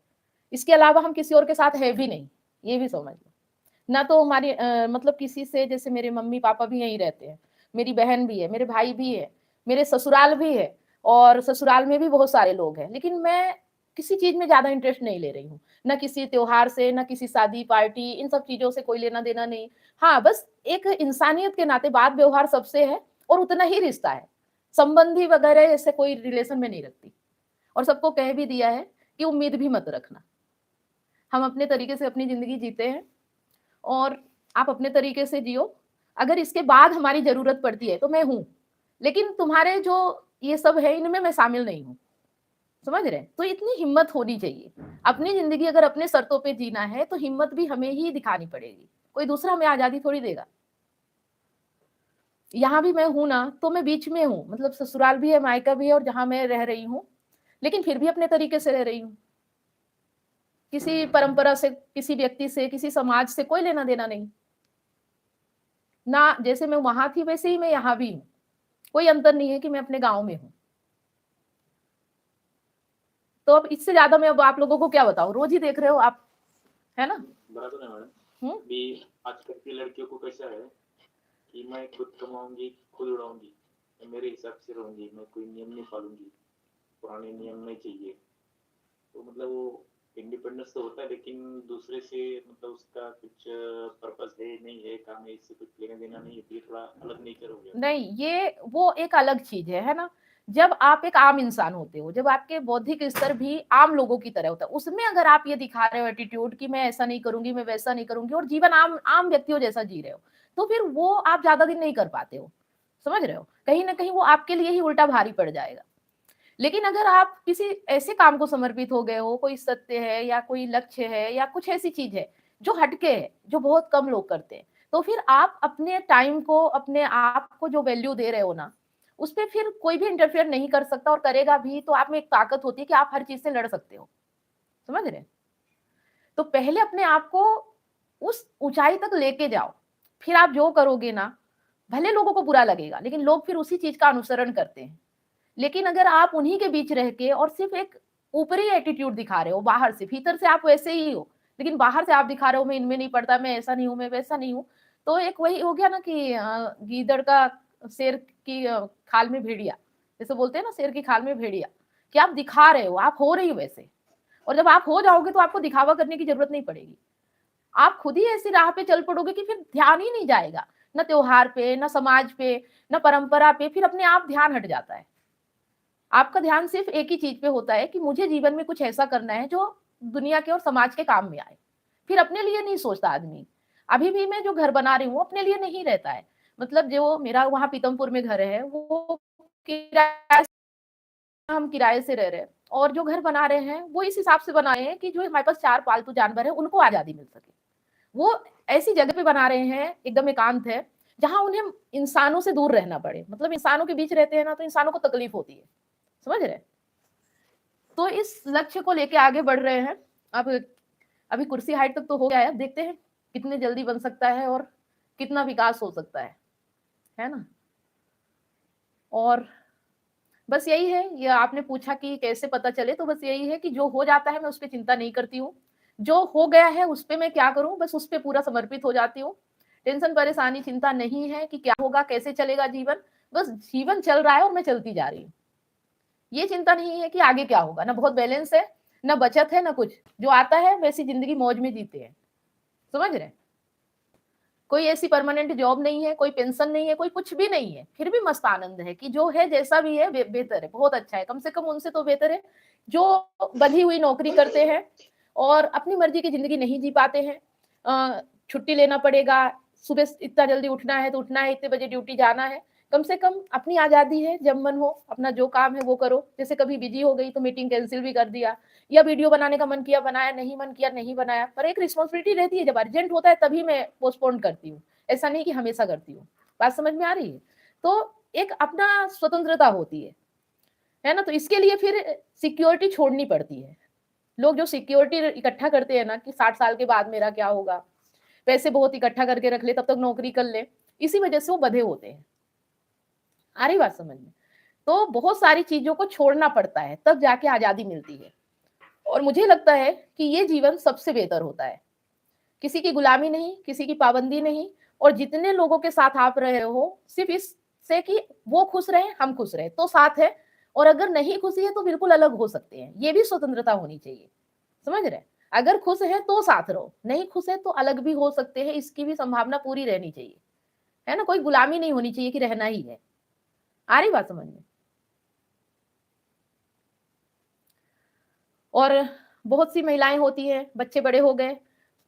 इसके अलावा हम किसी और के साथ है भी नहीं, ये भी समझ लो ना। तो हमारी मतलब किसी से, जैसे मेरे मम्मी पापा भी यहीं रहते हैं, मेरी बहन भी है, मेरे भाई भी है, मेरे ससुराल भी है, और ससुराल में भी बहुत सारे लोग हैं। लेकिन मैं किसी चीज में ज्यादा इंटरेस्ट नहीं ले रही हूँ, ना किसी त्योहार से, ना किसी शादी पार्टी, इन सब चीजों से कोई लेना देना नहीं। हाँ, बस एक इंसानियत के नाते बात व्यवहार सबसे है, और उतना ही रिश्ता है। संबंधी वगैरह ऐसे कोई रिलेशन में नहीं रखती। और सबको कह भी दिया है कि उम्मीद भी मत रखना। हम अपने तरीके से अपनी जिंदगी जीते हैं, और आप अपने तरीके से जियो। अगर इसके बाद हमारी जरूरत पड़ती है तो मैं हूं, लेकिन तुम्हारे जो ये सब है इनमें मैं शामिल नहीं हूं। समझ रहे हैं? तो इतनी हिम्मत होनी चाहिए। अपनी जिंदगी अगर अपने शर्तों पे जीना है तो हिम्मत भी हमें ही दिखानी पड़ेगी, कोई दूसरा हमें आजादी थोड़ी देगा। यहाँ भी मैं हूं ना, तो मैं बीच में हूँ, मतलब ससुराल भी है, मायका भी है, और जहां मैं रह रही हूँ, लेकिन फिर भी अपने तरीके से रह रही हूँ। किसी परंपरा से, किसी व्यक्ति से, किसी समाज से कोई लेना देना नहीं ना। जैसे मैं वहां थी वैसे ही मैं यहाँ भी हूँ, कोई अंतर नहीं है कि मैं अपने गांव में हूँ। तो अब इससे ज्यादा मैं अब आप लोगों को क्या बताऊं, रोज ही देख रहे हो आप, है ना। बराबर है मैडम। भी आजकल की लड़कियों को कैसा है कि मैं खुद कमाऊंगी, खुद उड़ाऊंगी, मैं मेरे हिसाब से रहूंगी, मैं कोई नियम नहीं पालूंगी, पुराने नियम नहीं चाहिए। तो मतलब वो इंडिपेंडेंस तो होता है, लेकिन दूसरे से मतलब उसका कुछ पर्पस है नहीं है, काम है, इससे कुछ लेना देना नहीं है, ये थोड़ा अलग नेचर हो गया। नहीं, ये वो एक अलग चीज है ना। जब आप एक आम इंसान होते हो, जब आपके बौद्धिक स्तर भी आम लोगों की तरह होता है, उसमें अगर आप ये दिखा रहे हो एटीट्यूड कि मैं ऐसा नहीं करूंगी, मैं वैसा नहीं करूंगी, और जीवन आम आम व्यक्तियों जैसा जी रहे हो, तो फिर वो आप ज्यादा दिन नहीं कर पाते हो। समझ रहे हो? कहीं ना कहीं वो आपके लिए ही उल्टा भारी पड़ जाएगा। लेकिन अगर आप किसी ऐसे काम को समर्पित हो गए हो, कोई सत्य है या कोई लक्ष्य है या कुछ ऐसी चीज है जो हटके है, जो बहुत कम लोग करते हैं, तो फिर आप अपने टाइम को, अपने आप को जो वैल्यू दे रहे हो ना, उस पर फिर कोई भी इंटरफेयर नहीं कर सकता, और करेगा भी तो आप में एक ताकत होती है कि आप हर चीज से लड़ सकते हो। समझ रहे हैं? तो पहले अपने आप को उस ऊंचाई तक लेके जाओ, फिर आप जो करोगे ना, भले लोगों को बुरा लगेगा, लेकिन लोग फिर उसी चीज का अनुसरण करते हैं। लेकिन अगर आप उन्हीं के बीच रह के और सिर्फ एक ऊपरी एटीट्यूड दिखा रहे हो, बाहर से, भीतर से आप वैसे ही हो, लेकिन बाहर से आप दिखा रहे हो मैं इनमें नहीं पड़ता, मैं ऐसा नहीं हूं, मैं वैसा नहीं हूं, तो एक वही हो गया ना कि गीदड़ का शेर की खाल में भेड़िया, जैसे बोलते हैं ना, शेर की खाल में भेड़िया, कि आप दिखा रहे हो, आप हो रही हो वैसे। और जब आप हो जाओगे तो आपको दिखावा करने की जरूरत नहीं पड़ेगी, आप खुद ही ऐसी राह पे चल पड़ोगे कि फिर ध्यान ही नहीं जाएगा। न त्योहार पे, न समाज पे, न परंपरा पे, फिर अपने आप ध्यान हट जाता है। आपका ध्यान सिर्फ एक ही चीज पे होता है कि मुझे जीवन में कुछ ऐसा करना है जो दुनिया के और समाज के काम में आए। फिर अपने लिए नहीं सोचता आदमी। अभी भी मैं जो घर बना रही हूँ अपने लिए नहीं रहता है। मतलब जो मेरा वहाँ पीतमपुर में घर है वो किराए हम किराए से रह रहे हैं, और जो घर बना रहे हैं वो इस हिसाब से बनाए हैं कि जो हमारे पास 4 पालतू जानवर है उनको आजादी मिल सके। वो ऐसी जगह पे बना रहे हैं, एकदम एकांत है, जहाँ उन्हें इंसानों से दूर रहना पड़े। मतलब इंसानों के बीच रहते हैं ना तो इंसानों को तकलीफ होती है। समझ रहे? तो इस लक्ष्य को लेके आगे बढ़ रहे हैं। अब अभी कुर्सी हाइट तक तो हो गया है, अब देखते हैं कितने जल्दी बन सकता है और कितना विकास हो सकता है ना? और बस यही है, ये आपने पूछा कि कैसे पता चले, तो बस यही है कि जो हो जाता है मैं उस पे चिंता नहीं करती हूँ। जो हो गया है उस पे मैं क्या करूँ, बस उस पे पूरा समर्पित हो जाती हूँ। टेंशन, परेशानी, चिंता नहीं है कि क्या होगा, कैसे चलेगा जीवन। बस जीवन चल रहा है और मैं चलती जा रही हूँ। ये चिंता नहीं है कि आगे क्या होगा, ना बहुत बैलेंस है, ना बचत है, ना कुछ। जो आता है वैसी जिंदगी मौज में जीते हैं। समझ रहे? कोई ऐसी परमानेंट जॉब नहीं है, कोई पेंशन नहीं है, कोई कुछ भी नहीं है, फिर भी मस्त आनंद है कि जो है जैसा भी है बेहतर है, बहुत अच्छा है। कम से कम उनसे तो बेहतर है जो बंधी हुई नौकरी करते हैं और अपनी मर्जी की जिंदगी नहीं जी पाते हैं। छुट्टी लेना पड़ेगा, सुबह इतना जल्दी उठना है तो उठना है, इतने बजे ड्यूटी जाना है। कम से कम अपनी आजादी है, जब मन हो अपना जो काम है वो करो। जैसे कभी बिजी हो गई तो मीटिंग कैंसिल भी कर दिया, या वीडियो बनाने का मन किया बनाया, नहीं मन किया नहीं बनाया। पर एक रिस्पॉन्सिबिलिटी रहती है, जब अर्जेंट होता है तभी मैं पोस्टपोन करती हूँ, ऐसा नहीं कि हमेशा करती हूँ। बात समझ में आ रही है? तो एक अपना स्वतंत्रता होती है ना? तो इसके लिए फिर सिक्योरिटी छोड़नी पड़ती है। लोग जो सिक्योरिटी इकट्ठा करते हैं ना कि 60 साल के बाद मेरा क्या होगा, पैसे बहुत इकट्ठा करके रख ले, तब तक नौकरी कर ले, इसी वजह से वो बंधे होते हैं। आ रही बात समझ में? तो बहुत सारी चीजों को छोड़ना पड़ता है, तब जाके आजादी मिलती है। और मुझे लगता है कि ये जीवन सबसे बेहतर होता है। किसी की गुलामी नहीं, किसी की पाबंदी नहीं, और जितने लोगों के साथ आप रहे हो सिर्फ इससे कि वो खुश रहे, हम खुश रहे, तो साथ है। और अगर नहीं खुशी है तो बिल्कुल अलग हो सकते हैं, ये भी स्वतंत्रता होनी चाहिए। समझ रहे? अगर खुश है तो साथ रहो, नहीं खुश है तो अलग भी हो सकते हैं, इसकी भी संभावना पूरी रहनी चाहिए, है ना? कोई गुलामी नहीं होनी चाहिए कि रहना ही है। आ रही बात समझ में? और बहुत सी महिलाएं होती हैं, बच्चे बड़े हो गए,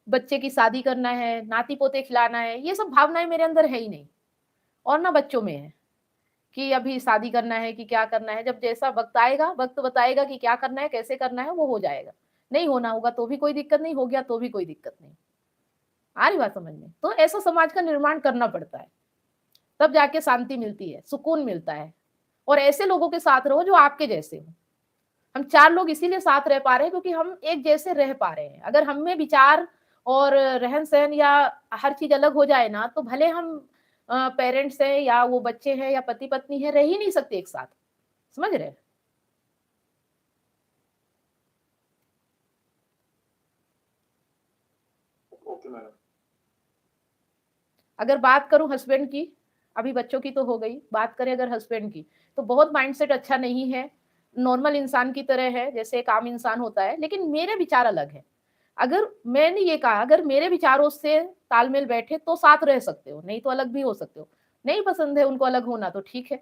बच्चे की शादी करना है, नाती पोते खिलाना है, ये सब भावनाएं मेरे अंदर है ही नहीं, और ना बच्चों में है कि अभी शादी करना है कि क्या करना है। जब जैसा वक्त आएगा, वक्त बताएगा कि क्या करना है, कैसे करना है, वो हो जाएगा। नहीं होना होगा तो भी कोई दिक्कत नहीं, हो गया तो भी कोई दिक्कत नहीं। आ रही बात समझ में? तो ऐसा समाज का निर्माण करना पड़ता है, तब जाके शांति मिलती है, सुकून मिलता है। और ऐसे लोगों के साथ रहो जो आपके जैसे हो। हम 4 लोग इसीलिए साथ रह पा रहे हैं क्योंकि हम एक जैसे रह पा रहे हैं। अगर हम में विचार और रहन-सहन या हर चीज़ अलग हो जाए ना, तो भले हम पेरेंट्स हैं या वो बच्चे हैं या पति-पत्नी हैं, रह ही नहीं सकते एक साथ। समझ रहे हैं? Okay madam. अगर बात करूँ हस्बैंड की, अभी बच्चों की तो हो गई, बात करें अगर हस्बैंड की, तो बहुत माइंडसेट अच्छा नहीं है। नॉर्मल इंसान की तरह है, जैसे एक आम इंसान होता है, लेकिन मेरे विचार अलग हैं। अगर मैंने ये कहा, अगर मेरे विचारों से तालमेल बैठे तो साथ रह सकते हो, नहीं तो अलग भी हो सकते हो। नहीं पसंद है उनको अलग होना तो ठीक है।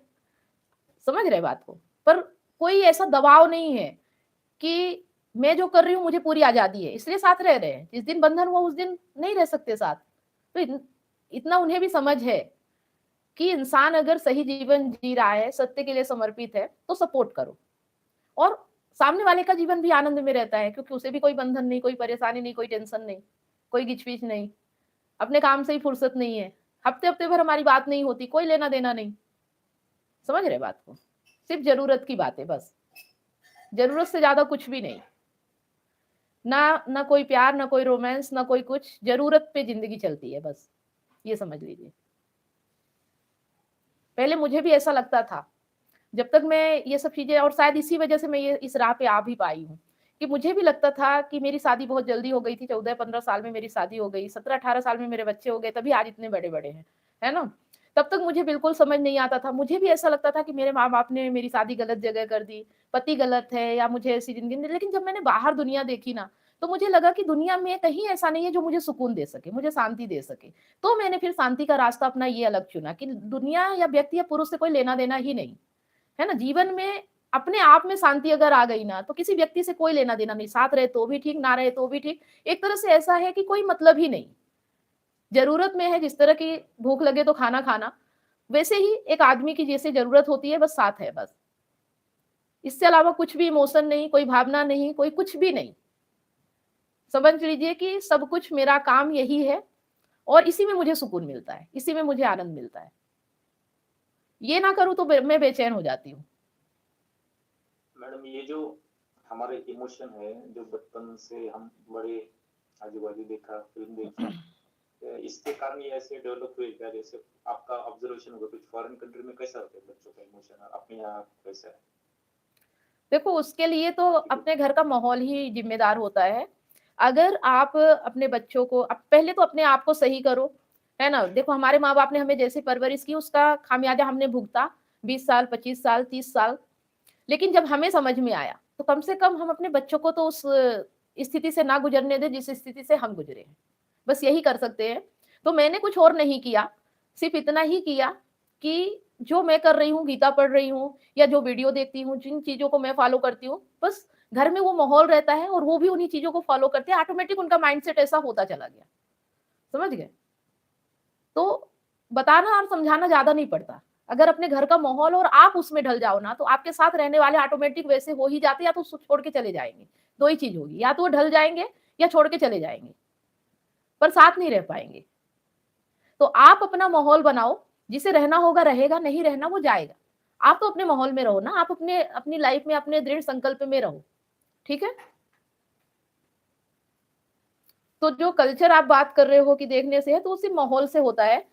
समझ रहे बात को? पर कोई ऐसा दबाव नहीं है कि मैं जो कर रही हूँ मुझे पूरी आज़ादी है, इसलिए साथ रह रहे हैं। जिस दिन बंधन हुआ उस दिन नहीं रह सकते साथ। तो इतना उन्हें भी समझ है कि इंसान अगर सही जीवन जी रहा है, सत्य के लिए समर्पित है, तो सपोर्ट करो। और सामने वाले का जीवन भी आनंद में रहता है क्योंकि उसे भी कोई बंधन नहीं, कोई परेशानी नहीं, कोई टेंशन नहीं, कोई घिच-पिच नहीं। अपने काम से ही फुर्सत नहीं है। हफ्ते-हफ्ते भर हमारी बात नहीं होती, कोई लेना-देना नहीं। समझ रहे बात को? सिर्फ ज़रूरत की बातें बस। ज़रूरत से ज़्यादा कुछ भी नहीं। ना कोई प्यार, ना कोई रोमांस, ना कोई कुछ। ज़रूरत पे ज़िंदगी चलती है बस। ये समझ लीजिए। पहले मुझे भी ऐसा लगता था। जब तक मैं ये सब चीज़ें, और शायद इसी वजह से मैं ये इस राह पे आ भी पाई हूँ, कि मुझे भी लगता था कि मेरी शादी बहुत जल्दी हो गई थी, 14-15 साल में मेरी शादी हो गई, 17-18 साल में मेरे बच्चे हो गए, तभी आज इतने बड़े-बड़े हैं, है ना? तब तक मुझे बिल्कुल समझ नहीं आता था, मुझे भी ऐसा लगता था कि मेरे माँ-बाप ने मेरी शादी गलत जगह कर दी, पति गलत है या मुझे ऐसी ज़िंदगी नहीं। लेकिन जब मैंने बाहर दुनिया देखी ना, तो मुझे लगा कि दुनिया में कहीं ऐसा नहीं है जो मुझे सुकून दे सके, मुझे शांति दे सके। तो मैंने फिर शांति का रास्ता अपना ये अलग चुना कि दुनिया या व्यक्ति या पुरुष से कोई लेना देना ही नहीं, है ना। जीवन में अपने आप में शांति अगर आ गई ना, तो किसी व्यक्ति से कोई लेना देना नहीं, साथ रहे तो भी ठीक, ना रहे तो भी ठीक। एक तरह से ऐसा है कि कोई मतलब ही नहीं। जरूरत में है, जिस तरह की भूख लगे तो खाना खाना, वैसे ही एक आदमी की जैसे जरूरत होती है, बस साथ है, बस। इससे अलावा कुछ भी इमोशन नहीं, कोई भावना नहीं, कोई कुछ भी नहीं। समझ लीजिए कि सब कुछ मेरा काम यही है और इसी में मुझे सुकून मिलता है, इसी में मुझे आनंद मिलता है। ये ना करूं तो मैं बेचैन हो जाती हूँ। मैडम, ये जो हमारे इमोशन है, जो बचपन से हम बड़े आजू बाजू देखा, फिल्म देखा, इसके कारण ये ऐसे डेवलप हुए क्या? जैसे आपका ऑब्जर्वेशन होगा कुछ फॉरेन कंट्री में कैसा होता है बच्चों का इमोशन और अपने यहाँ कैसा है? देखो, उसके लिए तो अपने घर का माहौल ही जिम्मेदार होता है। अगर आप अपने बच्चों को पहले तो अपने आप को सही करो, है ना। देखो, हमारे माँ बाप ने हमें जैसी परवरिश की, उसका खामियाजा हमने भुगता 20 साल, 25 साल, 30 साल। लेकिन जब हमें समझ में आया, तो कम से कम हम अपने बच्चों को तो उस स्थिति से ना गुजरने दें जिस स्थिति से हम गुजरे हैं। बस यही कर सकते हैं। तो मैंने कुछ और नहीं किया, सिर्फ इतना ही किया कि जो मैं कर रही हूँ, गीता पढ़ रही हूँ या जो वीडियो देखती हूँ, जिन चीजों को मैं फॉलो करती हूँ, बस घर में वो माहौल रहता है और वो भी उन्हीं चीजों को फॉलो करते हैं। ऑटोमेटिक उनका माइंडसेट ऐसा होता चला गया। समझ गए? तो बताना और समझाना ज्यादा नहीं पड़ता। अगर अपने घर का माहौल और आप उसमें ढल जाओ ना, तो आपके साथ रहने वाले ऑटोमेटिक वैसे हो ही जाते, या तो छोड़ के चले जाएंगे। दो ही चीज होगी, या तो वो ढल जाएंगे या छोड़ के चले जाएंगे, पर साथ नहीं रह पाएंगे। तो आप अपना माहौल बनाओ, जिसे रहना होगा रहेगा, नहीं रहना वो जाएगा। आप तो अपने माहौल में रहो ना, आप अपनी लाइफ में अपने दृढ़ संकल्प में रहो। ठीक है। तो जो कल्चर आप बात कर रहे हो कि देखने से है, तो उसी माहौल से होता है।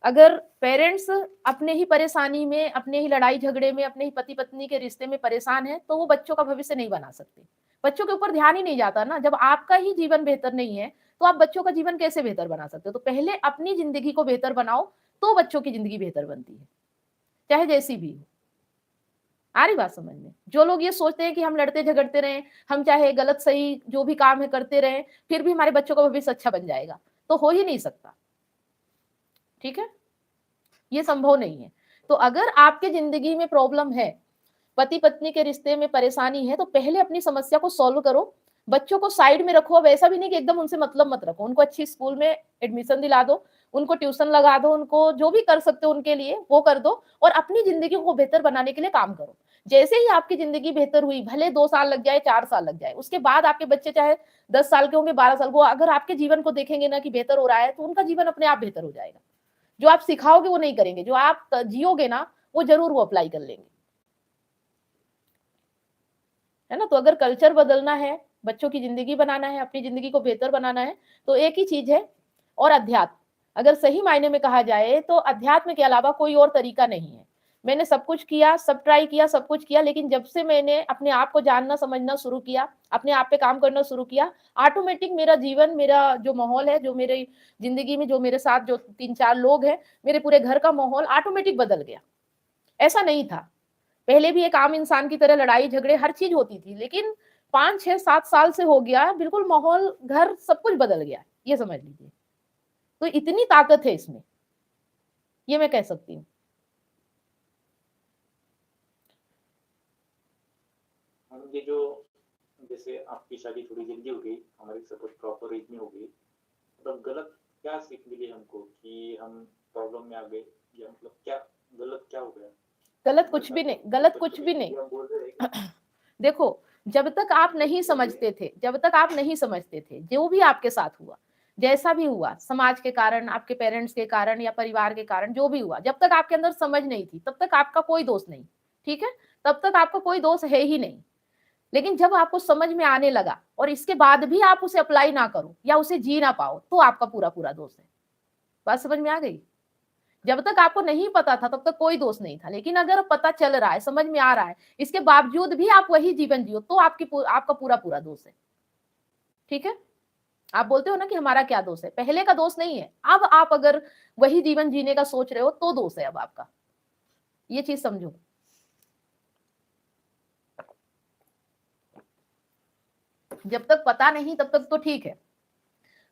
अगर पेरेंट्स अपने ही परेशानी में, अपने ही लड़ाई झगड़े में, अपने ही पति पत्नी के रिश्ते में परेशान है, तो वो बच्चों का भविष्य नहीं बना सकते। बच्चों के ऊपर ध्यान ही नहीं जाता ना। जब आपका ही जीवन बेहतर नहीं है, तो आप बच्चों का जीवन कैसे बेहतर बना सकते हो? तो पहले अपनी जिंदगी को बेहतर बनाओ, तो बच्चों की जिंदगी बेहतर बनती है, चाहे जैसी भी हो। आ रही बात समझ में? जो लोग ये सोचते हैं कि हम लड़ते झगड़ते रहें, हम चाहे गलत सही जो भी काम है करते रहें, फिर भी हमारे बच्चों का भविष्य अच्छा बन जाएगा, तो हो ही नहीं सकता। ठीक है, ये संभव नहीं है। तो अगर आपके जिंदगी में प्रॉब्लम है, पति पत्नी के रिश्ते में परेशानी है, तो पहले अपनी समस्या को सॉल्व करो। बच्चों को साइड में रखो। अब ऐसा भी नहीं कि एकदम उनसे मतलब मत रखो। उनको अच्छी स्कूल में एडमिशन दिला दो, उनको ट्यूशन लगा दो, उनको जो भी कर सकते हो उनके लिए वो कर दो, और अपनी जिंदगी को बेहतर बनाने के लिए काम करो। जैसे ही आपकी जिंदगी बेहतर हुई, भले 2 साल लग जाए, 4 साल लग जाए, उसके बाद आपके बच्चे चाहे 10 साल के होंगे, 12 साल, वो अगर आपके जीवन को देखेंगे ना कि बेहतर हो रहा है, तो उनका जीवन अपने आप बेहतर हो जाएगा। जो आप सिखाओगे वो नहीं करेंगे, जो आप जियोगे ना वो जरूर वो अप्लाई कर लेंगे, है ना। तो अगर कल्चर बदलना है, बच्चों की जिंदगी बनाना है, अपनी जिंदगी को बेहतर बनाना है, तो एक ही चीज है, और अध्यात्म। अगर सही मायने में कहा जाए तो अध्यात्म के अलावा कोई और तरीका नहीं है। मैंने सब कुछ किया, सब ट्राई किया, सब कुछ किया, लेकिन जब से मैंने अपने आप को जानना समझना शुरू किया, अपने आप पे काम करना शुरू किया, ऑटोमेटिक मेरा जीवन, मेरा जो माहौल है, जो मेरी जिंदगी में जो मेरे साथ जो 3-4 लोग हैं, मेरे पूरे घर का माहौल ऑटोमेटिक बदल गया। ऐसा नहीं था। पहले भी एक आम इंसान की तरह लड़ाई झगड़े हर चीज होती थी, लेकिन 5-6-7 साल से हो गया, बिल्कुल माहौल, घर, सब कुछ बदल गया, ये समझ लीजिए। तो इतनी ताकत है इसमें, ये मैं कह सकती हूँ। ये जो जैसे आपकी शादी थोड़ी जल्दी हो गई, हमारी सपोज प्रॉपर एज में हो गई, मतलब गलत क्या सीख मिली हमको कि हम प्रॉब्लम में आ गए, या मतलब क्या गलत क्या हो गया? गलत कुछ भी नहीं, गलत कुछ भी नहीं। देखो, जब तक आप नहीं समझते थे, जब तक आप नहीं समझते थे, जो भी आपके साथ हुआ, जैसा भी हुआ, समाज के कारण, आपके पेरेंट्स के कारण या परिवार के कारण, जो भी हुआ, जब तक आपके अंदर समझ नहीं थी, तब तक आपका कोई दोष नहीं। ठीक है, तब तक आपका कोई दोष है ही नहीं। लेकिन जब आपको समझ में आने लगा और इसके बाद भी आप उसे अप्लाई ना करो या उसे जी ना पाओ, तो आपका पूरा पूरा दोष है। बात समझ में आ गई? जब तक आपको नहीं पता था, तब तक कोई दोष नहीं था। लेकिन अगर पता चल रहा है, समझ में आ रहा है, इसके बावजूद भी आप वही जीवन जियो, तो आपका पूरा पूरा दोष है। ठीक है, आप बोलते हो ना कि हमारा क्या दोष है, पहले का दोष नहीं है। अब आप अगर वही जीवन जीने का सोच रहे हो, तो दोष है अब आपका। ये चीज समझो। जब तक पता नहीं तब तक तो ठीक है,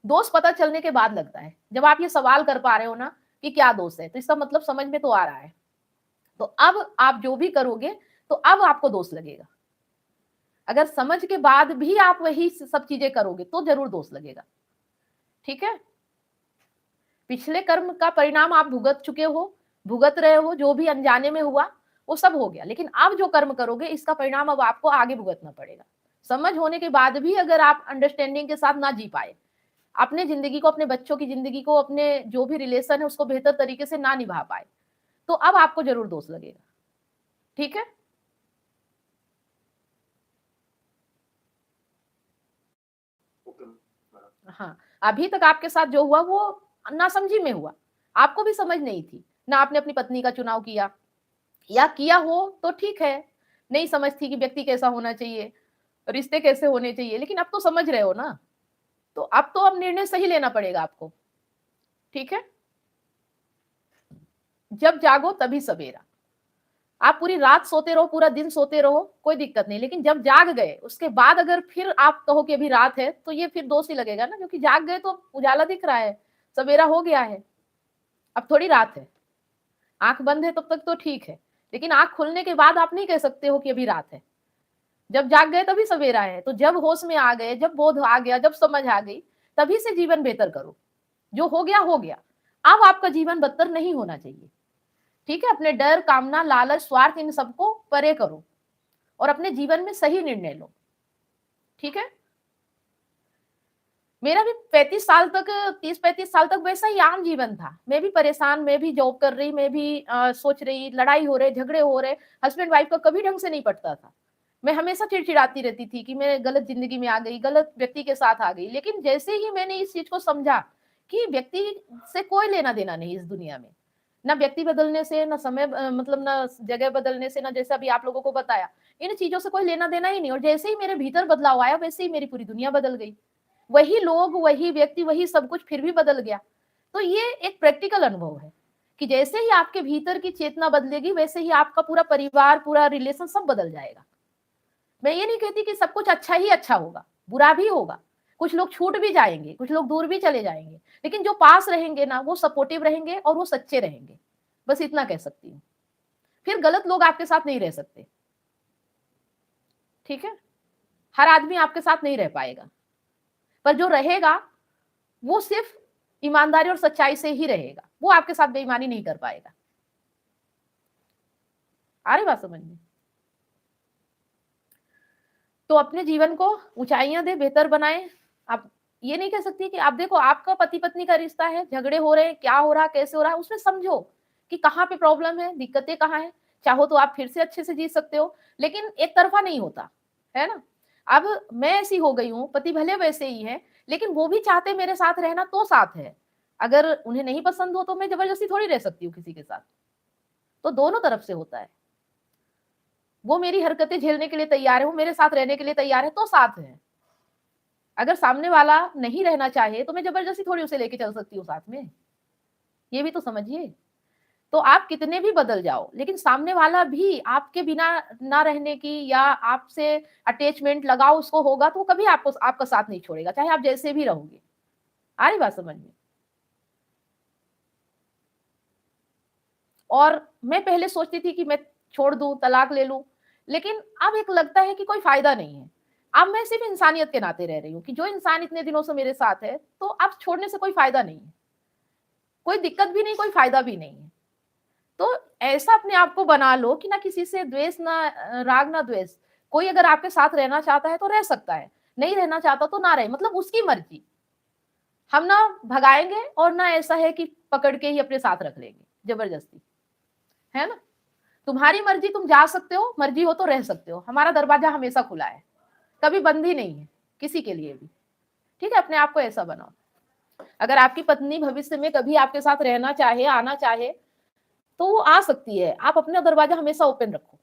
दोष पता चलने के बाद लगता है। जब आप ये सवाल कर पा रहे हो ना कि क्या दोष है, तो इसका मतलब समझ में तो आ रहा है। तो अब आप जो भी करोगे तो अब आपको दोष लगेगा। अगर समझ के बाद भी आप वही सब चीजें करोगे तो जरूर दोष लगेगा। ठीक है, पिछले कर्म का परिणाम आप भुगत चुके हो, भुगत रहे हो, जो भी अनजाने में हुआ वो सब हो गया, लेकिन आप जो कर्म करोगे इसका परिणाम अब आपको आगे भुगतना पड़ेगा। समझ होने के बाद भी अगर आप अंडरस्टैंडिंग के साथ ना जी पाए, अपने जिंदगी को, अपने बच्चों की जिंदगी को, अपने जो भी रिलेशन है उसको बेहतर तरीके से ना निभा पाए, तो अब आपको जरूर दोष लगेगा। ठीक है, हाँ, अभी तक आपके साथ जो हुआ वो नासमझी में हुआ, आपको भी समझ नहीं थी ना, आपने अपनी पत्नी का चुनाव किया, या किया हो तो ठीक है, नहीं समझ थी कि व्यक्ति कैसा होना चाहिए, रिश्ते कैसे होने चाहिए, लेकिन अब तो समझ रहे हो ना, तो अब निर्णय सही लेना पड़ेगा आपको। ठीक है, जब जागो तभी सवेरा। आप पूरी रात सोते रहो, पूरा दिन सोते रहो, कोई दिक्कत नहीं, लेकिन जब जाग गए उसके बाद अगर फिर आप कहो कि अभी रात है, तो ये फिर दोष ही लगेगा ना, क्योंकि जाग गए तो उजाला दिख रहा है, सवेरा हो गया है, अब थोड़ी रात है। आंख बंद है तब तक तो ठीक है, लेकिन आंख खुलने के बाद आप नहीं कह सकते हो कि अभी रात है। जब जाग गए तभी सवेरा है। तो जब होश में आ गए, जब बोध आ गया, जब समझ आ गई, तभी से जीवन बेहतर करो। जो हो गया हो गया, अब आपका जीवन बदतर नहीं होना चाहिए। ठीक है, अपने डर, कामना, लालच, स्वार्थ, इन सबको परे करो और अपने जीवन में सही निर्णय लो। ठीक है, मेरा भी 35 साल तक, 30-35 साल तक वैसा ही आम जीवन था। मैं भी परेशान, मैं भी जॉब कर रही, मैं भी सोच रही, लड़ाई हो रहे, झगड़े हो रहे, हस्बैंड वाइफ का कभी ढंग से नहीं पटता था। मैं हमेशा चिड़चिड़ाती रहती थी कि मैं गलत जिंदगी में आ गई, गलत व्यक्ति के साथ आ गई। लेकिन जैसे ही मैंने इस चीज को समझा कि व्यक्ति से कोई लेना देना नहीं इस दुनिया में, ना व्यक्ति बदलने से, ना समय मतलब ना जगह बदलने से, ना जैसा अभी आप लोगों को बताया, इन चीजों से कोई लेना देना ही नहीं। और जैसे ही मेरे भीतर बदलाव आया, वैसे ही मेरी पूरी दुनिया बदल गई। वही लोग, वही व्यक्ति, वही सब कुछ फिर भी बदल गया। तो ये एक प्रैक्टिकल अनुभव है कि जैसे ही आपके भीतर की चेतना बदलेगी, वैसे ही आपका पूरा परिवार, पूरा रिलेशन सब बदल जाएगा। मैं ये नहीं कहती कि सब कुछ अच्छा ही अच्छा होगा, बुरा भी होगा, कुछ लोग छूट भी जाएंगे, कुछ लोग दूर भी चले जाएंगे, लेकिन जो पास रहेंगे ना, वो सपोर्टिव रहेंगे और वो सच्चे रहेंगे। बस इतना कह सकती हूँ। फिर गलत लोग आपके साथ नहीं रह सकते। ठीक है, हर आदमी आपके साथ नहीं रह पाएगा, पर जो रहेगा वो सिर्फ ईमानदारी और सच्चाई से ही रहेगा, वो आपके साथ बेईमानी नहीं कर पाएगा। आ रही बात समझ में? तो अपने जीवन को ऊंचाइयां दे, बेहतर बनाए। आप ये नहीं कह सकती कि आप देखो, आपका पति पत्नी का रिश्ता है, झगड़े हो रहे हैं, क्या हो रहा, कैसे हो रहा है, उसमें समझो कि कहाँ पे प्रॉब्लम है, दिक्कतें कहाँ है। चाहो तो आप फिर से अच्छे से जी सकते हो, लेकिन एक तरफा नहीं होता है ना। अब मैं ऐसी हो गई हूँ, पति भले वैसे ही है, लेकिन वो भी चाहते मेरे साथ रहना तो साथ है। अगर उन्हें नहीं पसंद हो तो मैं जबरदस्ती थोड़ी रह सकती हूँ किसी के साथ। तो दोनों तरफ से होता है। वो मेरी हरकतें झेलने के लिए तैयार है, वो मेरे साथ रहने के लिए तैयार है तो साथ है। अगर सामने वाला नहीं रहना चाहे तो मैं जबरदस्ती थोड़ी उसे लेके चल सकती हूँ साथ में, ये भी तो समझिए। तो आप कितने भी बदल जाओ, लेकिन सामने वाला भी आपके बिना ना रहने की या आपसे अटैचमेंट, लगाव उसको होगा, तो वो कभी आपको, आपका साथ नहीं छोड़ेगा, चाहे आप जैसे भी रहोगे। आ रही बात समझ में? और मैं पहले सोचती थी कि मैं छोड़ दूं, तलाक ले लूं, लेकिन अब एक लगता है कि कोई फायदा नहीं है। अब मैं सिर्फ इंसानियत के नाते रह रही हूँ कि जो इंसान इतने दिनों से मेरे साथ है, तो अब छोड़ने से कोई फायदा नहीं है, कोई दिक्कत भी नहीं, कोई फायदा भी नहीं है। तो ऐसा अपने आप को बना लो कि ना किसी से द्वेष, ना राग, ना द्वेष। कोई अगर आपके साथ रहना चाहता है तो रह सकता है, नहीं रहना चाहता तो ना रहे, मतलब उसकी मर्जी। हम ना भगाएंगे और ना ऐसा है कि पकड़ के ही अपने साथ रख लेंगे जबरदस्ती, है ना। तुम्हारी मर्जी, तुम जा सकते हो, मर्जी हो तो रह सकते हो। हमारा दरवाजा हमेशा खुला है, कभी बंद ही नहीं है किसी के लिए भी। ठीक है, अपने आप को ऐसा बनाओ। अगर आपकी पत्नी भविष्य में कभी आपके साथ रहना चाहे, आना चाहे, तो वो आ सकती है। आप अपना दरवाजा हमेशा ओपन रखो।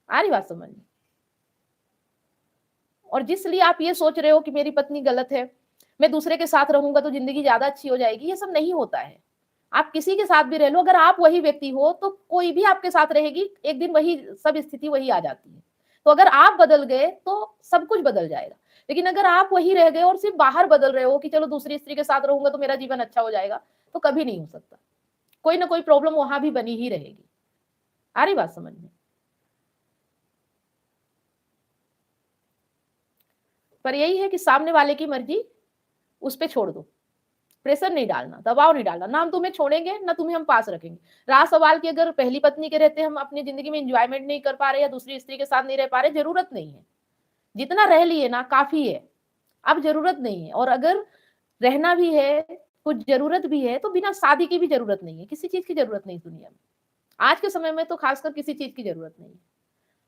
आ रही बात समझ में? और जिसलिए आप ये सोच रहे हो कि मेरी पत्नी गलत है, मैं दूसरे के साथ रहूंगा तो जिंदगी ज्यादा अच्छी हो जाएगी, ये सब नहीं होता है। आप किसी के साथ भी रह लो, अगर आप वही व्यक्ति हो तो कोई भी आपके साथ रहेगी, एक दिन वही सब स्थिति वही आ जाती है। तो अगर आप बदल गए तो सब कुछ बदल जाएगा। लेकिन अगर आप वही रह गए और सिर्फ बाहर बदल रहे हो कि चलो दूसरी स्त्री के साथ रहूंगा तो मेरा जीवन अच्छा हो जाएगा, तो कभी नहीं हो सकता। कोई ना कोई प्रॉब्लम वहां भी बनी ही रहेगी। आ रही बात समझ में? पर यही है कि सामने वाले की मर्जी उस पर छोड़ दो, प्रेशर नहीं डालना, दबाव नहीं डालना। ना हम तुम्हें छोड़ेंगे ना तुम्हें हम पास रखेंगे। रहा सवाल कि अगर पहली पत्नी के रहते हम अपनी जिंदगी में एंजॉयमेंट नहीं कर पा रहे या दूसरी स्त्री के साथ नहीं रह पा रहे, जरूरत नहीं है, जितना रह लिए ना काफी है, अब जरूरत नहीं है। और अगर रहना भी है, कुछ जरूरत भी है, तो बिना शादी की भी जरूरत नहीं है, किसी चीज की जरूरत नहीं दुनिया में। आज के समय में तो खासकर किसी चीज की जरूरत नहीं है।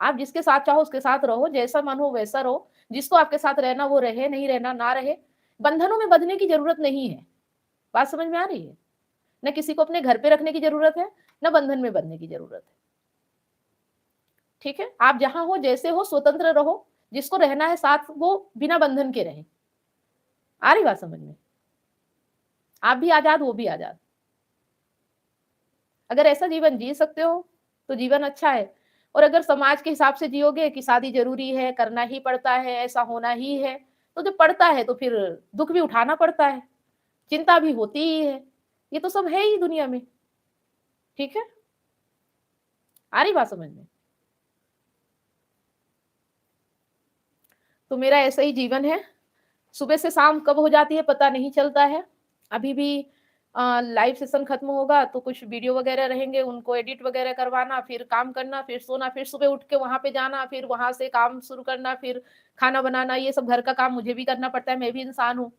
आप जिसके साथ चाहो उसके साथ रहो, जैसा मन हो वैसा रहो, जिसको आपके साथ रहना वो रहे, नहीं रहना ना रहे। बंधनों में बंधने की जरूरत नहीं है। बात समझ में आ रही है? न किसी को अपने घर पे रखने की जरूरत है, न बंधन में बंधने की जरूरत है। ठीक है, आप जहां हो जैसे हो स्वतंत्र रहो, जिसको रहना है साथ वो बिना बंधन के रहे। आ रही बात समझ में? आप भी आजाद, वो भी आजाद। अगर ऐसा जीवन जी सकते हो तो जीवन अच्छा है। और अगर समाज के हिसाब से जियोगे कि शादी जरूरी है, करना ही पड़ता है, ऐसा होना ही है, तो जब पड़ता है तो फिर दुख भी उठाना पड़ता है, चिंता भी होती ही है। ये तो सब है ही दुनिया में। ठीक है, आ रही बात समझ में? तो मेरा ऐसा ही जीवन है, सुबह से शाम कब हो जाती है पता नहीं चलता है। अभी भी लाइव सेशन खत्म होगा तो कुछ वीडियो वगैरह रहेंगे, उनको एडिट वगैरह करवाना, फिर काम करना, फिर सोना, फिर सुबह उठ के वहां पे जाना, फिर वहां से काम शुरू करना, फिर खाना बनाना। ये सब घर का काम मुझे भी करना पड़ता है, मैं भी इंसान हूँ,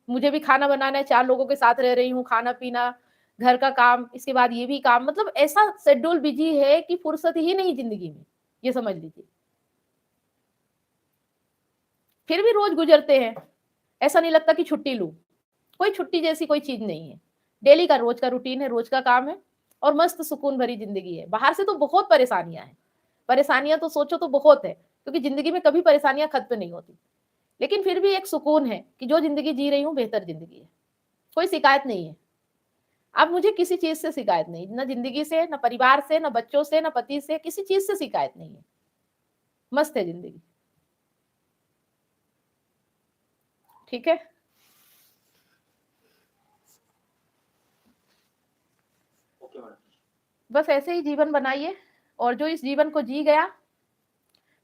मुझे भी खाना बनाना है। 4 लोगों के साथ रह रही हूँ, खाना पीना, घर का काम, इसके बाद ये भी काम। मतलब ऐसा शेड्यूल बिजी है कि फुर्सत ही नहीं जिंदगी में, ये समझ लीजिए। फिर भी रोज गुजरते हैं, ऐसा नहीं लगता कि छुट्टी लूं। कोई छुट्टी जैसी कोई चीज नहीं है। डेली का रोज का रूटीन है, रोज का काम है, और मस्त सुकून भरी जिंदगी है। बाहर से तो बहुत परेशानियां हैं, परेशानियां तो सोचो तो बहुत है, क्योंकि जिंदगी में कभी परेशानियां खत्म नहीं होती। लेकिन फिर भी एक सुकून है कि जो जिंदगी जी रही हूँ बेहतर जिंदगी है, कोई शिकायत नहीं है। अब मुझे किसी चीज से शिकायत नहीं, ना जिंदगी से, ना परिवार से, ना बच्चों से, ना पति से, किसी चीज से शिकायत नहीं है। मस्त है जिंदगी। ठीक है, ओके मैडम। बस ऐसे ही जीवन बनाइए, और जो इस जीवन को जी गया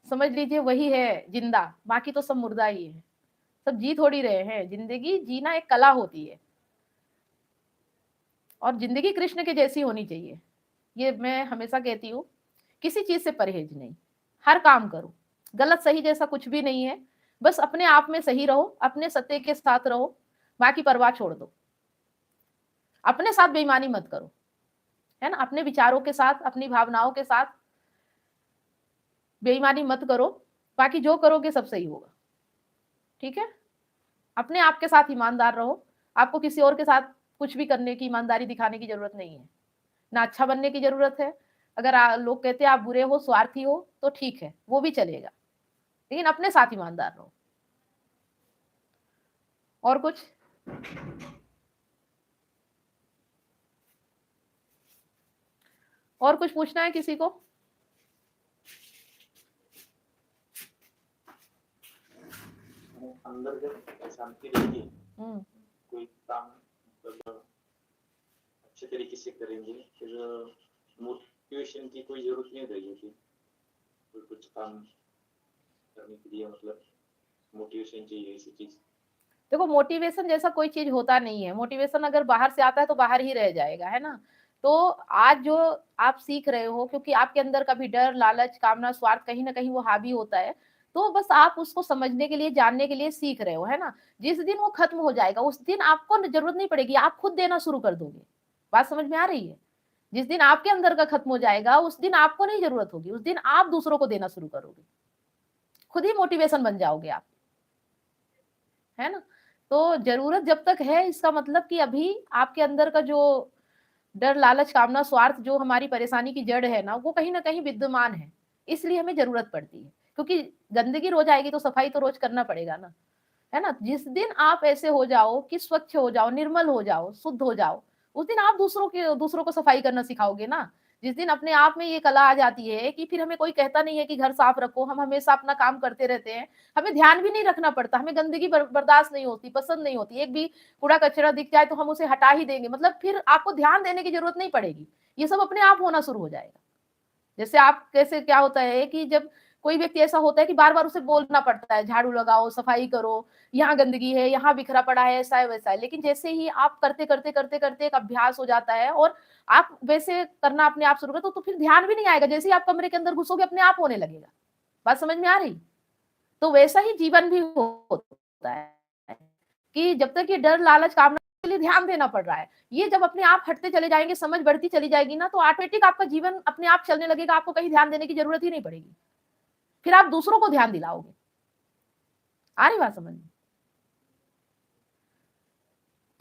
समझ लीजिए वही है जिंदा, बाकी तो सब मुर्दा ही है। सब जी थोड़ी रहे हैं, जिंदगी जीना एक कला होती है, और जिंदगी कृष्ण के जैसी होनी चाहिए। ये मैं हमेशा कहती हूँ, किसी चीज से परहेज नहीं, हर काम करो। गलत सही जैसा कुछ भी नहीं है, बस अपने आप में सही रहो, अपने सत्य के साथ रहो, बाकी परवाह छोड़ दो। अपने साथ बेईमानी मत करो, है ना, अपने विचारों के साथ, अपनी भावनाओं के साथ बेईमानी मत करो, बाकी जो करोगे सब सही होगा। ठीक है, अपने आप के साथ ईमानदार रहो। आपको किसी और के साथ कुछ भी करने की, ईमानदारी दिखाने की जरूरत नहीं है, ना अच्छा बनने की जरूरत है। अगर लोग कहते हैं आप बुरे हो, स्वार्थी हो, तो ठीक है, वो भी चलेगा, लेकिन अपने साथ ईमानदार रहो। और कुछ? और कुछ पूछना है किसी को? अंदर जब शांति रहेगी, कोई काम मतलब अच्छे तरीके से करेंगे, फिर मोटिवेशन की कोई जरूरत नहीं रहेगी। कोई कुछ काम करने के लिए मतलब मोटिवेशन चाहिए, ऐसी चीज। देखो, मोटिवेशन जैसा कोई चीज होता नहीं है। मोटिवेशन अगर बाहर से आता है तो बाहर ही रह जाएगा, है ना। तो आज जो आप सीख रहे हो, क्योंकि आपके अंदर कभी डर, लालच, कामना, स्वार्थ कहीं ना कहीं वो हावी होता है, तो बस आप उसको समझने के लिए, जानने के लिए सीख रहे हो, है ना। जिस दिन वो खत्म हो जाएगा उस दिन आपको जरूरत नहीं पड़ेगी, आप खुद देना शुरू कर दोगे। बात समझ में आ रही है? जिस दिन आपके अंदर का खत्म हो जाएगा उस दिन आपको नहीं जरूरत होगी, उस दिन आप दूसरों को देना शुरू करोगे, खुद ही मोटिवेशन बन जाओगे आप, है ना। तो जरूरत जब तक है, इसका मतलब कि अभी आपके अंदर का जो डर, लालच, कामना, स्वार्थ, जो हमारी परेशानी की जड़ है ना, वो कहीं ना कहीं विद्यमान है। इसलिए हमें जरूरत पड़ती है, क्योंकि गंदगी रोज आएगी तो सफाई तो रोज करना पड़ेगा ना, है ना। जिस दिन आप ऐसे हो जाओ कि स्वच्छ हो जाओ, निर्मल हो जाओ, शुद्ध हो जाओ, उस दिन आप दूसरों को सफाई करना सिखाओगे ना। जिस दिन अपने आप में ये कला आ जाती है कि फिर हमें कोई कहता नहीं है कि घर साफ रखो, हम हमेशा अपना काम करते रहते हैं, हमें ध्यान भी नहीं रखना पड़ता, हमें गंदगी बर्दाश्त नहीं होती, पसंद नहीं होती, एक भी कूड़ा कचरा दिख जाए तो हम उसे हटा ही देंगे, मतलब फिर आपको ध्यान देने की जरूरत नहीं पड़ेगी, ये सब अपने आप होना शुरू हो जाएगा। जैसे आप कैसे क्या होता है कि जब कोई व्यक्ति ऐसा होता है कि बार बार उसे बोलना पड़ता है झाड़ू लगाओ, सफाई करो, यहाँ गंदगी है, यहाँ बिखरा पड़ा है, ऐसा है वैसा है, लेकिन जैसे ही आप करते करते करते करते एक अभ्यास हो जाता है और आप वैसे करना अपने आप शुरू करो तो फिर ध्यान भी नहीं आएगा, जैसे ही आप कमरे के अंदर घुसोगे अपने आप होने लगेगा। बात समझ में आ रही? तो वैसा ही जीवन भी होता है कि जब तक ये डर लालच कामना के लिए ध्यान देना पड़ रहा है, ये जब अपने आप हटते चले जाएंगे, समझ बढ़ती चली जाएगी ना, तो ऑटोमेटिक आपका जीवन अपने आप चलने लगेगा, आपको कहीं ध्यान देने की जरूरत ही नहीं पड़ेगी, फिर आप दूसरों को ध्यान दिलाओगे। आ रही बात समझ में?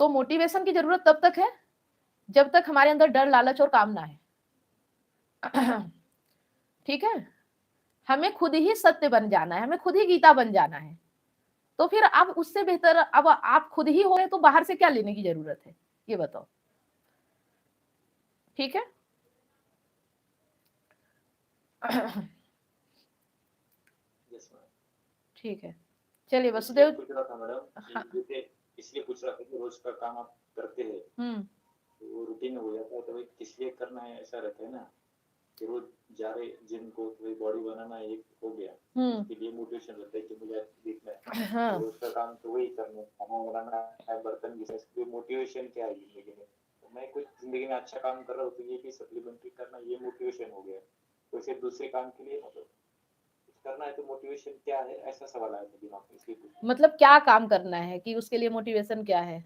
तो मोटिवेशन की जरूरत तब तक है जब तक हमारे अंदर डर लालच और कामना है। ठीक है, हमें खुद ही सत्य बन जाना है, हमें खुद ही गीता बन जाना है, तो फिर अब उससे बेहतर अब आप खुद ही हो गए तो बाहर से क्या लेने की जरूरत है, ये बताओ। ठीक है। ठीक है, चलिए वसुदेव। पूछ रहा था मैडम, हाँ। इसलिए पूछ रहा था कि रोज का काम आप करते हैं तो वो रूटीन हो जाता है, तो भाई किस लिए करना है ऐसा रहता है ना, कि रोज जा रहे जिम को तो बॉडी बनाना एक हो गया, उसके लिए मोटिवेशन रहता है कि मुझे दिखना है। हाँ। रोज का काम तो वही करना है, खाना बनाना है, बर्तन घिसना, इसके मोटिवेशन क्या है जिंदगी में? तो मैं कुछ जिंदगी में अच्छा काम कर रहा हूँ तो ये भी सप्लीमेंट्री करना, ये मोटिवेशन हो गया। तो इसे दूसरे काम के लिए करना है तो मोटिवेशन क्या है, ऐसा सवाल आया था दिमाग में, इसलिए मतलब क्या काम करना है कि उसके लिए मोटिवेशन क्या है?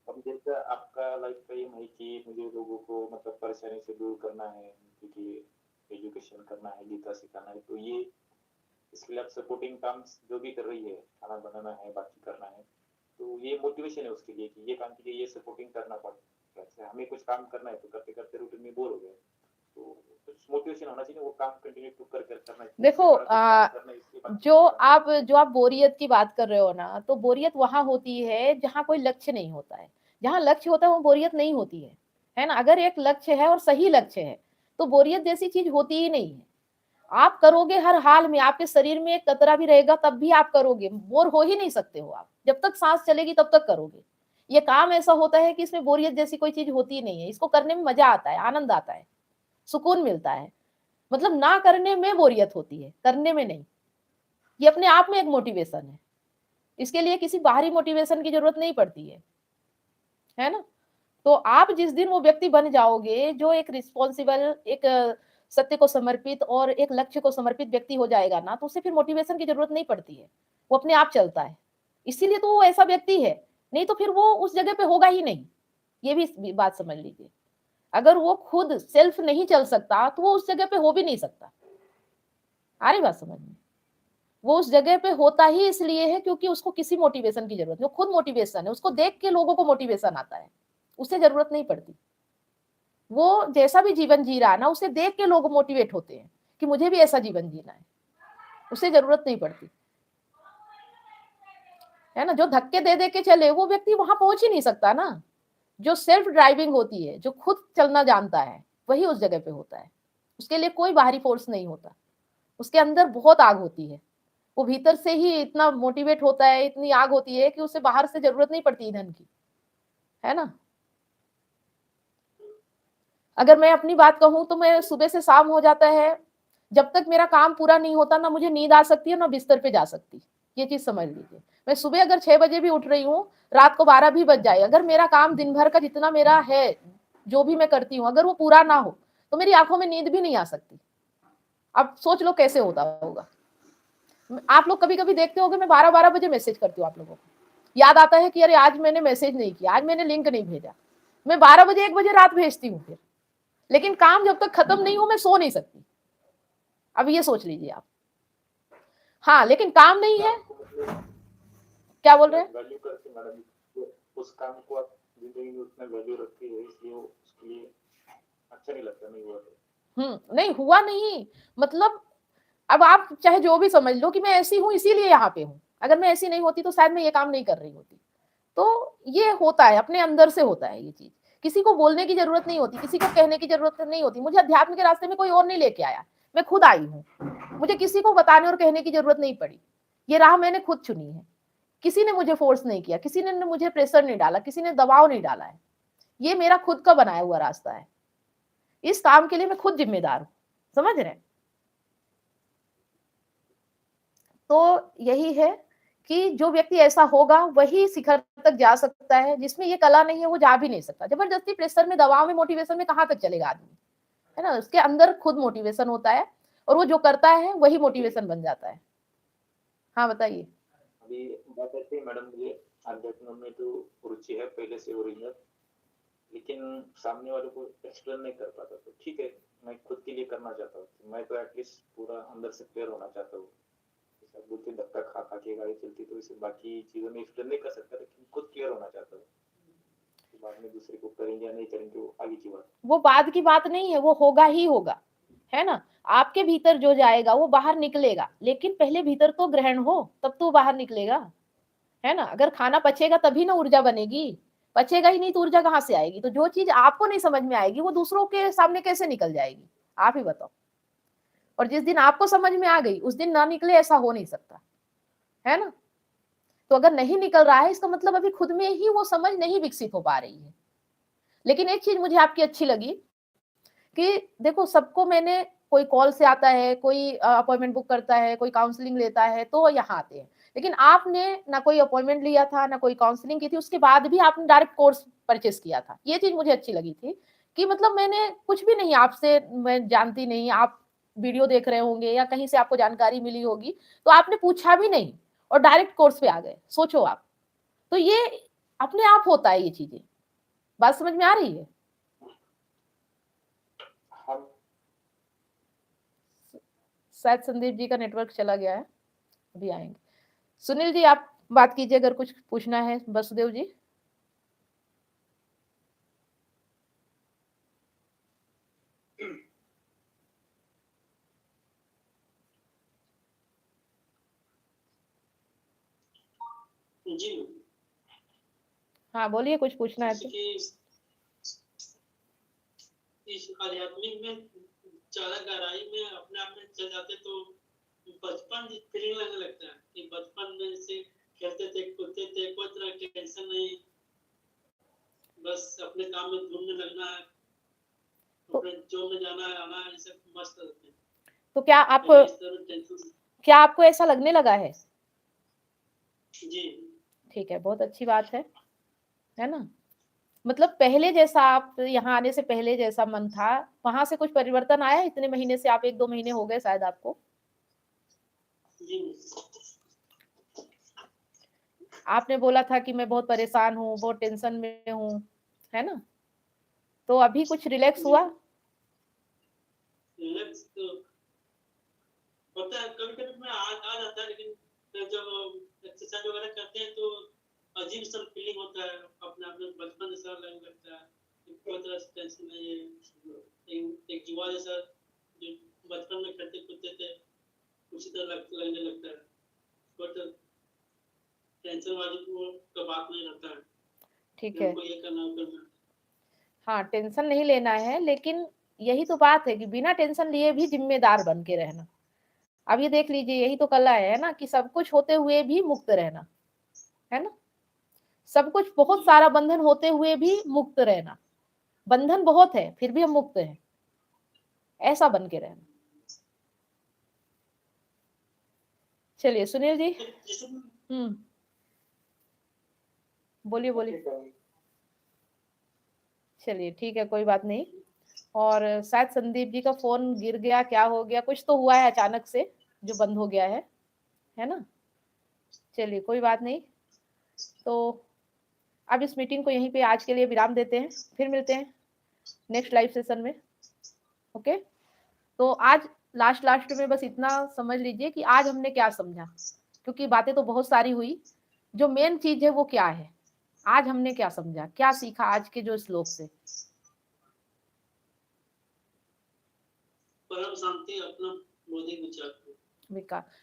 अब जैसा आपका लाइफ का एम है कि मुझे लोगों को मतलब परेशानी से दूर करना है, क्योंकि एजुकेशन करना है, गीता सिखाना है, तो ये इसके लिए आप सपोर्टिंग काम जो भी कर रही है, खाना बनाना है, बाकी करना है, तो ये मोटिवेशन है उसके लिए कि ये काम के लिए ये सपोर्टिंग करना पड़ता है। हमें कुछ काम करना है तो करते करते रूटीन में बोर हो गए, तो कुछ मोटिवेशन होना चाहिए, वो काम कंटिन्यू टू कर करना है। देखो जो आप बोरियत की बात कर रहे हो ना, तो बोरियत वहां होती है जहां कोई लक्ष्य नहीं होता है, जहां लक्ष्य होता है वो बोरियत नहीं होती है ना। अगर एक लक्ष्य है और सही लक्ष्य है तो बोरियत जैसी चीज होती ही नहीं है। आप करोगे हर हाल में, आपके शरीर में एक कतरा भी रहेगा तब भी आप करोगे, बोर हो ही नहीं सकते हो आप, जब तक सांस चलेगी तब तक करोगे। ये काम ऐसा होता है कि इसमें बोरियत जैसी कोई चीज होती ही नहीं है, इसको करने में मजा आता है, आनंद आता है, सुकून मिलता है। मतलब ना करने में बोरियत होती है, करने में नहीं। ये अपने आप में एक मोटिवेशन है, इसके लिए किसी बाहरी मोटिवेशन की जरूरत नहीं पड़ती है ना। तो आप जिस दिन वो व्यक्ति बन जाओगे जो एक रिस्पॉन्सिबल, एक सत्य को समर्पित और एक लक्ष्य को समर्पित व्यक्ति हो जाएगा ना, तो उसे फिर मोटिवेशन की जरूरत नहीं पड़ती है, वो अपने आप चलता है। इसीलिए तो वो ऐसा व्यक्ति है, नहीं तो फिर वो उस जगह पे होगा ही नहीं। ये भी बात समझ लीजिए, अगर वो खुद सेल्फ नहीं चल सकता तो वो उस जगह पे हो भी नहीं सकता। आ रही बात समझ में? वो उस जगह पे होता ही इसलिए है क्योंकि उसको किसी मोटिवेशन की जरूरत नहीं, वो खुद मोटिवेशन है, उसको देख के लोगों को मोटिवेशन आता है, उसे जरूरत नहीं पड़ती। वो जैसा भी जीवन जी रहा है ना, उसे देख के लोग मोटिवेट होते हैं कि मुझे भी ऐसा जीवन जीना है, उसे जरूरत नहीं पड़ती है ना। जो धक्के दे दे के चले वो व्यक्ति वहां पहुंच ही नहीं सकता ना। जो सेल्फ ड्राइविंग होती है, जो खुद चलना जानता है, वही उस जगह पे होता है। उसके लिए कोई बाहरी फोर्स नहीं होता, उसके अंदर बहुत आग होती है, वो भीतर से ही इतना मोटिवेट होता है, इतनी आग होती है कि उसे बाहर से जरूरत नहीं पड़ती ईंधन की, है ना। अगर मैं अपनी बात कहूं तो मैं सुबह से शाम हो जाता है, जब तक मेरा काम पूरा नहीं होता ना मुझे नींद आ सकती है ना बिस्तर पे जा सकती, ये चीज समझ लीजिए। मैं सुबह अगर 6 बजे भी उठ रही हूँ, रात को 12 भी बज जाए, अगर मेरा काम दिन भर का जितना मेरा है, जो भी मैं करती हूँ, अगर वो पूरा ना हो तो मेरी आंखों में नींद भी नहीं आ सकती। अब सोच लो कैसे होता होगा। आप लोग कभी कभी देखते होगे मैं 12-12 बजे मैसेज करती हूँ आप लोगों को, याद आता है कि अरे आज मैंने मैसेज नहीं किया, आज मैंने लिंक नहीं भेजा, मैं 12 बजे 1 बजे रात भेजती हूँ फिर, लेकिन काम जब तक खत्म नहीं हो मैं सो नहीं सकती। अब ये सोच लीजिए आप। हाँ, लेकिन काम नहीं है। क्या बोल रहे हैं? वैल्यू करके मैडम उस काम को आप जिंदगी में उतना वैल्यू रखती है, इसलिए उसके लिए अच्छा नहीं लगता, नहीं हुआ तो। नहीं हुआ नहीं, मतलब अब आप चाहे जो भी समझ लो कि मैं ऐसी हूं इसीलिए यहाँ पे हूँ, अगर मैं ऐसी नहीं होती तो शायद मैं ये काम नहीं कर रही होती। तो ये होता है, अपने अंदर से होता है ये चीज किसी को बोलने की जरूरत नहीं होती, किसी को कहने की जरूरत नहीं होती। मुझे अध्यात्म के रास्ते में कोई और नहीं लेके आया, मैं खुद आई हूँ। मुझे किसी को बताने और कहने की जरूरत नहीं पड़ी। ये राह मैंने खुद चुनी है, किसी ने मुझे फोर्स नहीं किया, किसी ने मुझे प्रेशर नहीं डाला, किसी ने दबाव नहीं डाला है। ये मेरा खुद का बनाया हुआ रास्ता है। इस काम के लिए मैं खुद जिम्मेदार हूँ, समझ रहे हैं? तो यही है कि जो व्यक्ति ऐसा होगा वही शिखर तक जा सकता है। जिसमें ये कला नहीं है वो जा भी नहीं सकता। जबरदस्ती प्रेशर में, दबाव में, मोटिवेशन में कहाँ तक चलेगा आदमी, है ना? उसके अंदर खुद मोटिवेशन होता है और वो जो करता है वही मोटिवेशन बन जाता है। हाँ बताइए। अभी बात ऐसी है मैडम, मुझे अध्यात्म में तो रुचि है पहले से ओरिजिनल, लेकिन सामने वाले को एक्सप्लेन नहीं कर पाता। तो ठीक है, मैं खुद के लिए करना चाहता हूँ। मैं तो एटलीस्ट पूरा अंदर से क्लियर होना चाहता हूँ। बोलते धक्का खा खा के गाड़ी चलती, तो इसे बाकी चीजों में एक्सप्लेन नहीं कर सकता, लेकिन खुद क्लियर होना चाहता हूँ। बाद में दूसरे को करेंगे या नहीं करेंगे वो आगे की बात। वो बाद की बात नहीं है, वो होगा ही होगा, है ना? आपके भीतर जो जाएगा वो बाहर निकलेगा, लेकिन पहले भीतर तो ग्रहण हो, तब तो बाहर निकलेगा, है ना? अगर खाना पचेगा तभी ना ऊर्जा बनेगी, पचेगा ही नहीं तो ऊर्जा कहाँ से आएगी? तो जो चीज आपको नहीं समझ में आएगी वो दूसरों के सामने कैसे निकल जाएगी, आप ही बताओ। और जिस दिन आपको समझ में आ गई उस दिन ना निकले, ऐसा हो नहीं सकता, है ना? तो अगर नहीं निकल रहा है इसका मतलब अभी खुद में ही वो समझ नहीं विकसित हो पा रही है। लेकिन एक चीज मुझे आपकी अच्छी लगी कि देखो, सबको मैंने, कोई कॉल से आता है, कोई अपॉइंटमेंट बुक करता है, कोई काउंसलिंग लेता है तो यहाँ आते हैं। लेकिन आपने ना कोई अपॉइंटमेंट लिया था, ना कोई काउंसलिंग की थी, उसके बाद भी आपने डायरेक्ट कोर्स परचेस किया था। ये चीज मुझे अच्छी लगी थी कि मतलब मैंने कुछ भी नहीं, आपसे मैं जानती नहीं, आप वीडियो देख रहे होंगे या कहीं से आपको जानकारी मिली होगी, तो आपने पूछा भी नहीं और डायरेक्ट कोर्स पे आ गए। सोचो आप, तो ये अपने आप होता है ये चीजें। बात समझ में आ रही है? शायद संदीप जी का नेटवर्क चला गया है, अभी आएंगे। सुनील जी आप बात कीजिए अगर कुछ पूछना है। वसुदेव जी। जी हाँ बोलिए, कुछ पूछना है तो। इस आध्यात्मिक में ज्यादा गहराई में अपने आप में चल जाते तो बचपन फीलिंग लगने लगता है कि बचपन में से खेलते थे, कूदते थे, कोई तरह की टेंशन नहीं, बस अपने काम में घूमने लगना है, अपने जॉब में जाना है, आना है, सब मस्त रहते हैं। तो क्या आपको ऐसा लगने लगा है? जी ठीक है, बहुत अच्छी बात है ना? मतलब पहले जैसा, आप यहाँ आने से पहले जैसा मन था, वहां से कुछ परिवर्तन आया? इतने महीने से, आप 1-2 महीने हो गए शायद आपको। जी आपने बोला था कि मैं बहुत परेशान हूँ, बहुत टेंशन में हूँ, है ना? तो अभी कुछ रिलैक्स हुआ? रिलैक्स तो होता है, कभी कभी में आ जाता है, लेकिन जब एक्सरसाइज वगैरह करते हैं तो अजीब सा फीलिंग होता है, अपने आप में बचपन जैसा लगने लगता है, कोई तरह से टेंशन नहीं है, एक जुआ जैसा जो बचपन में खेलते कूदते थे उसी तरह लगने लगता है, कोई टेंशन वाली का बात नहीं रहता है। ठीक है, ये करना करना। हाँ टेंशन नहीं लेना है, लेकिन यही तो बात है कि बिना टेंशन लिए भी जिम्मेदार बन के रहना। अब ये देख लीजिए, यही तो कला है ना, कि सब कुछ होते हुए भी मुक्त रहना, है ना? सब कुछ, बहुत सारा बंधन होते हुए भी मुक्त रहना। बंधन बहुत है फिर भी हम मुक्त हैं, ऐसा बन के रहना। चलिए सुनील जी। बोलिए बोलिए। चलिए ठीक है, कोई बात नहीं। और शायद संदीप जी का फोन गिर गया, क्या हो गया, कुछ तो हुआ है अचानक से जो बंद हो गया है ना? चलिए कोई बात नहीं। तो अब इस मीटिंग को यहीं पे आज के लिए विराम देते हैं, फिर मिलते हैं नेक्स्ट लाइव सेशन में। ओके, तो आज लास्ट में बस इतना समझ लीजिए कि आज हमने क्या समझा, क्योंकि बातें तो बहुत सारी हुई। जो मेन चीज है वो क्या है, आज हमने क्या समझा, क्या सीखा आज के जो श्लोक से? परम शांति अपना बौद्धिक विचार,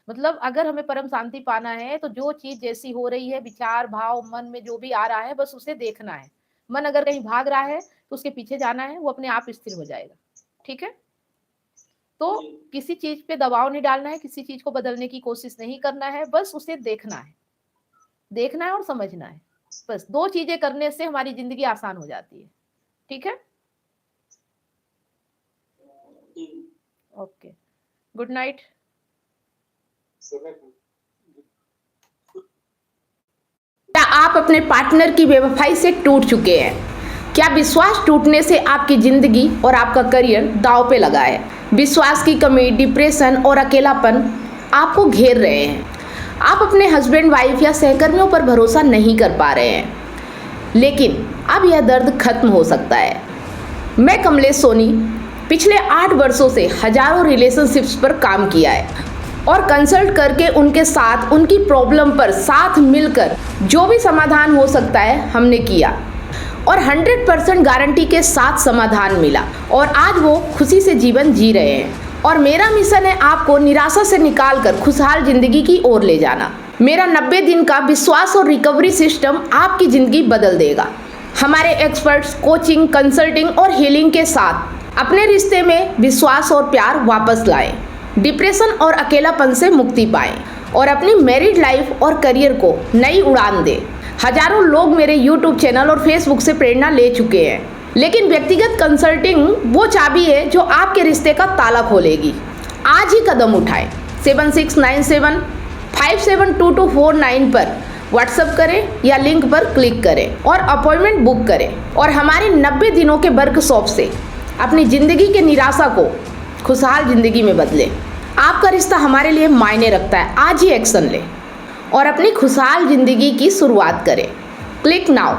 मतलब अगर हमें परम शांति पाना है तो जो चीज जैसी हो रही है, विचार भाव मन में जो भी आ रहा है, बस उसे देखना है, मन अगर कहीं भाग रहा है तो उसके पीछे जाना है, वो अपने आप स्थिर हो जाएगा। ठीक है, तो किसी चीज पे दबाव नहीं डालना है, किसी चीज को बदलने की कोशिश नहीं करना है, बस उसे देखना है और समझना है। बस 2 चीजें करने से हमारी जिंदगी आसान हो जाती है। ठीक है, ओके, गुड नाइट। क्या आप अपने पार्टनर की बेवफाई से टूट चुके हैं? क्या विश्वास टूटने से आपकी जिंदगी और आपका करियर दांव पे लगा है? विश्वास की कमी, डिप्रेशन और अकेलापन आपको घेर रहे हैं। आप अपने हस्बैंड, वाइफ या सहकर्मियों पर भरोसा नहीं कर पा रहे हैं, लेकिन अब यह दर्द खत्म हो सकता है। मैं कमलेश सोनी पिछले 8 वर्षों से हजारों रिलेशनशिप्स पर काम किया है और कंसल्ट करके उनके साथ उनकी प्रॉब्लम पर साथ मिलकर जो भी समाधान हो सकता है हमने किया और 100% गारंटी के साथ समाधान मिला और आज वो खुशी से जीवन जी रहे हैं। और मेरा मिशन है आपको निराशा से निकालकर खुशहाल जिंदगी की ओर ले जाना। मेरा 90 दिन का विश्वास और रिकवरी सिस्टम आपकी जिंदगी बदल देगा। हमारे एक्सपर्ट्स कोचिंग, कंसल्टिंग और हीलिंग के साथ अपने रिश्ते में विश्वास और प्यार वापस लाएं, डिप्रेशन और अकेलापन से मुक्ति पाएं और अपनी मैरिड लाइफ और करियर को नई उड़ान दें। हजारों लोग मेरे YouTube चैनल और Facebook से प्रेरणा ले चुके हैं, लेकिन व्यक्तिगत कंसल्टिंग वो चाबी है जो आपके रिश्ते का ताला खोलेगी। आज ही कदम उठाएं। 7697572249 पर व्हाट्सएप करें या लिंक पर क्लिक करें और अपॉइंटमेंट बुक करें और हमारे 90 दिनों के वर्कशॉप से अपनी जिंदगी के निराशा को खुशहाल जिंदगी में बदलें। आपका रिश्ता हमारे लिए मायने रखता है। आज ही एक्शन लें और अपनी खुशहाल जिंदगी की शुरुआत करें। Click now.